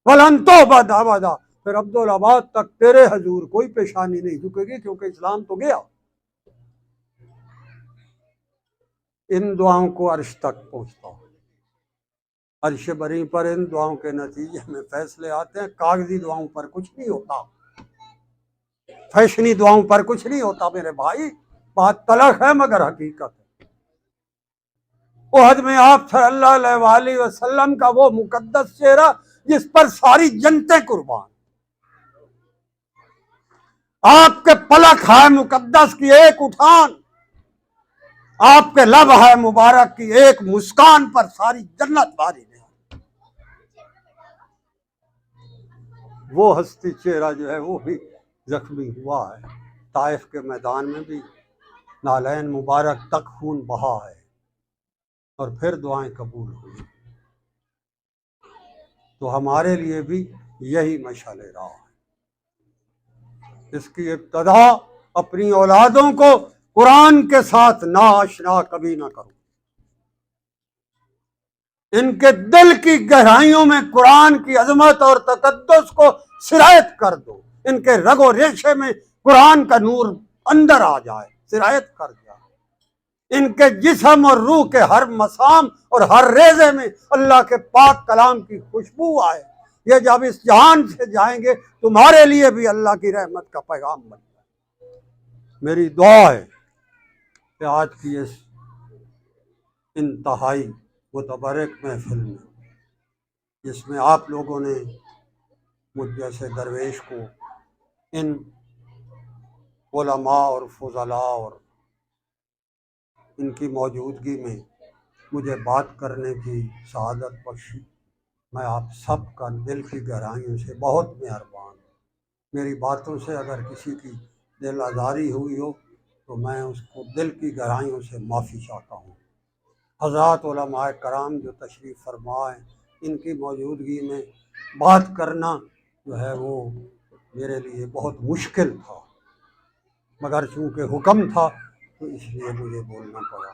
ولن توبد ابدا, پھر عبدالآباد تک تیرے حضور کوئی پیشانی نہیں جھکے گی, کیونکہ اسلام تو گیا. ان دعاؤں کو عرش تک پہنچتا ہو. عرش بری پر ان دعاؤں کے نتیجے میں فیصلے آتے ہیں. کاغذی دعاؤں پر کچھ نہیں ہوتا, فیشنی دعاؤں پر کچھ نہیں ہوتا میرے بھائی. بات تلخ ہے مگر حقیقت ہے. احد میں آپ صلی اللہ علیہ وآلہ وسلم کا وہ مقدس چہرہ جس پر ساری جنتیں قربان, آپ کے پلک ہے مقدس کی ایک اٹھان, آپ کے لب ہے مبارک کی ایک مسکان پر ساری جنت بھاری ہے. وہ ہستی چہرہ جو ہے وہ بھی زخمی ہوا ہے. طائف کے میدان میں بھی نالین مبارک تک خون بہا ہے اور پھر دعائیں قبول ہوئی. تو ہمارے لیے بھی یہی مشعل راہ ہے. اس کی ابتدا اپنی اولادوں کو قرآن کے ساتھ ناآشنا کبھی نہ کرو. ان کے دل کی گہرائیوں میں قرآن کی عظمت اور تقدس کو سرایت کر دو. ان کے رگ و ریشے میں قرآن کا نور اندر آ جائے, سرایت کر جائے. ان کے جسم اور روح کے ہر مسام اور ہر ریزے میں اللہ کے پاک کلام کی خوشبو آئے. یہ جب اس جہان سے جائیں گے تمہارے لیے بھی اللہ کی رحمت کا پیغام بن جائے. میری دعا ہے کہ آج کی اس انتہائی متبرک محفل میں جس میں آپ لوگوں نے مجھ جیسے درویش کو ان علماء اور فضلاء اور ان کی موجودگی میں مجھے بات کرنے کی سعادت بخشی, میں آپ سب کا دل کی گہرائیوں سے بہت مہربان ہوں. میری باتوں سے اگر کسی کی دل آزاری ہوئی ہو تو میں اس کو دل کی گہرائیوں سے معافی چاہتا ہوں. حضرات علماء کرام جو تشریف فرما ہیں ان کی موجودگی میں بات کرنا جو ہے وہ میرے لیے بہت مشکل تھا, مگر چونکہ حکم تھا تو اس لیے مجھے بولنا پڑا.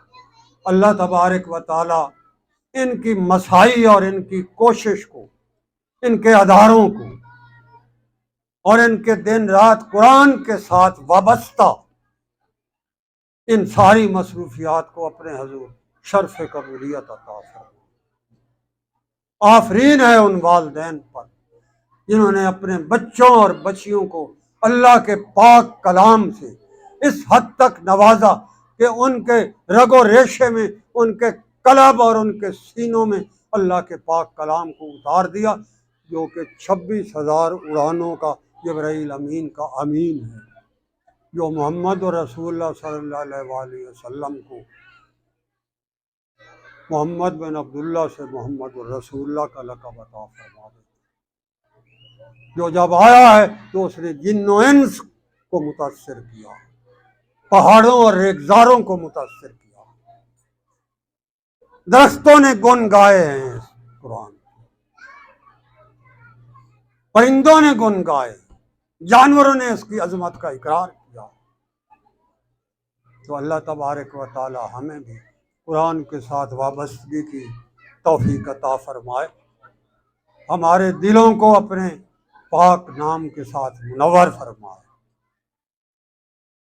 اللہ تبارک و تعالی ان کی مساعی اور ان کی کوشش کو, ان کے اداروں کو اور ان کے دن رات قرآن کے ساتھ وابستہ ان ساری مصروفیات کو اپنے حضور شرف قبولیت عطا فرمائے. آفرین ہے ان والدین پر جنہوں نے اپنے بچوں اور بچیوں کو اللہ کے پاک کلام سے اس حد تک نوازا کہ ان کے رگ و ریشے میں، ان کے قلب اور ان کے سینوں میں اللہ کے پاک کلام کو اتار دیا، جو کہ 26,000 اڑانوں کا جبرائیل امین کا امین ہے، جو محمد رسول اللہ صلی اللہ علیہ وآلہ وسلم کو محمد بن عبداللہ سے محمد الرسول اللہ کا لقب عطا فرما دے، جو جب آیا ہے تو اس نے جن و انس کو متاثر کیا، پہاڑوں اور ریگزاروں کو متاثر کیا، درختوں نے گن گائے ہیں اس قرآن، پرندوں نے گن گائے، جانوروں نے اس کی عظمت کا اقرار کیا۔ تو اللہ تبارک و تعالی ہمیں بھی قرآن کے ساتھ وابستگی کی توفیق عطا فرمائے، ہمارے دلوں کو اپنے پاک نام کے ساتھ منور فرمائے،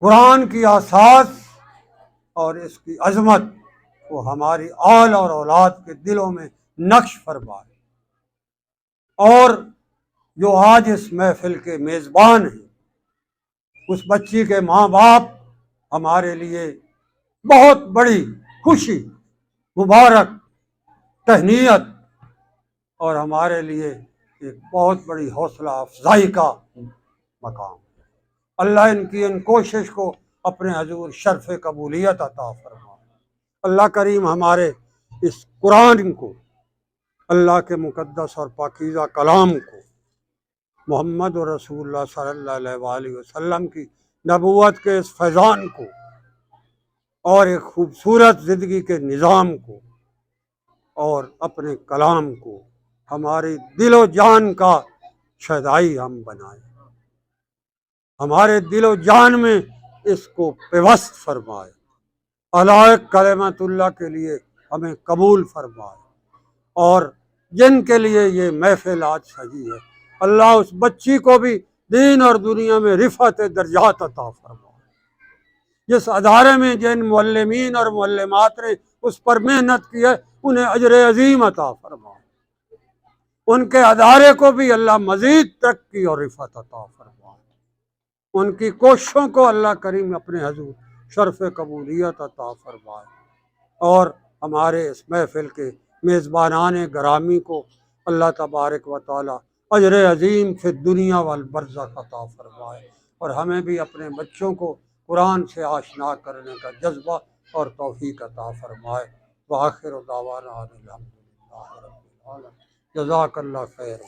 قرآن کی اساس اور اس کی عظمت کو ہماری آل اور اولاد کے دلوں میں نقش فرمائے، اور جو آج اس محفل کے میزبان ہیں، اس بچی کے ماں باپ ہمارے لیے بہت بڑی خوشی، مبارک تہنیت اور ہمارے لیے ایک بہت بڑی حوصلہ افزائی کا مقام۔ اللہ ان کی ان کوشش کو اپنے حضور شرف قبولیت عطا فرمائے۔ اللہ کریم ہمارے اس قرآن کو، اللہ کے مقدس اور پاکیزہ کلام کو، محمد رسول اللہ صلی اللہ علیہ وآلہ وسلم کی نبوت کے اس فیضان کو اور ایک خوبصورت زندگی کے نظام کو اور اپنے کلام کو ہماری دل و جان کا شہدائی ہم بنائیں، ہمارے دل و جان میں اس کو پیوست فرمائے، علائق کلمت اللہ کے لیے ہمیں قبول فرمائے، اور جن کے لیے یہ محفل آج سجی ہے، اللہ اس بچی کو بھی دین اور دنیا میں رفعت درجات عطا فرمائے، جس ادارے میں جن معلمین اور معلمات نے اس پر محنت کی ہے انہیں اجر عظیم عطا فرمائے، ان کے ادارے کو بھی اللہ مزید ترقی اور رفعت عطا فرمائے، ان کی کوششوں کو اللہ کریم اپنے حضور شرف قبولیت عطا فرمائے، اور ہمارے اس محفل کے میزبانان گرامی کو اللہ تبارک و تعالی اجر عظیم فی الدنیا والبرزخ عطا فرمائے، اور ہمیں بھی اپنے بچوں کو قرآن سے آشنا کرنے کا جذبہ اور توفیق عطا فرمائے۔ وآخر دعوانا الحمدللہ رب العالمین، جزاک اللہ خیر۔